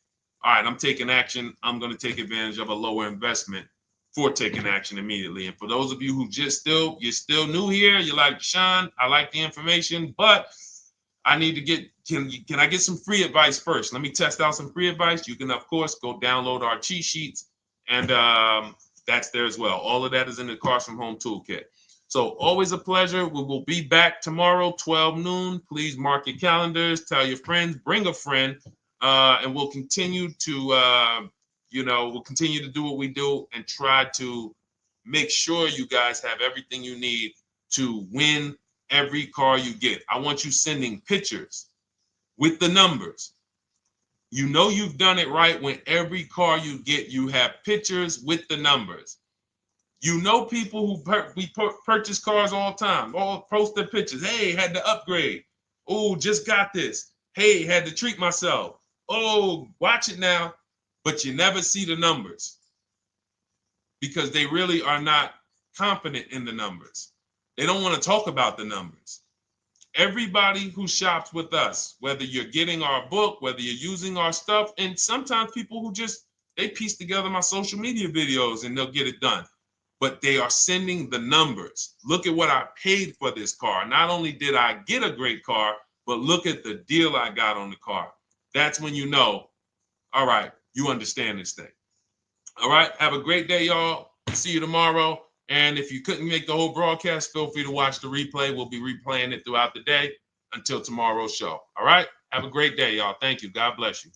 all right, I'm taking action. I'm going to take advantage of a lower investment for taking action immediately. And for those of you who you're still new here, you're like, Deshone, I like the information, but I need to get, can I get some free advice first? Let me test out some free advice. You can, of course, go download our cheat sheets, and that's there as well. All of that is in the Cars from Home Toolkit. So always a pleasure. We will be back tomorrow, 12 noon. Please mark your calendars, tell your friends, bring a friend, and we'll continue to, we'll continue to do what we do and try to make sure you guys have everything you need to win every car you get. I want you sending pictures with the numbers. You know you've done it right when every car you get, you have pictures with the numbers. You know people who purchase cars all the time, all post their pictures. Hey, had to upgrade. Oh, just got this. Hey, had to treat myself. Oh, watch it now. But you never see the numbers because they really are not confident in the numbers. They don't want to talk about the numbers. Everybody who shops with us, whether you're getting our book, whether you're using our stuff, and sometimes people who they piece together my social media videos and they'll get it done. But they are sending the numbers. Look at what I paid for this car. Not only did I get a great car, but look at the deal I got on the car. That's when you know, all right, you understand this thing. All right, have a great day, y'all. See you tomorrow. And if you couldn't make the whole broadcast, feel free to watch the replay. We'll be replaying it throughout the day until tomorrow's show. All right, have a great day, y'all. Thank you. God bless you.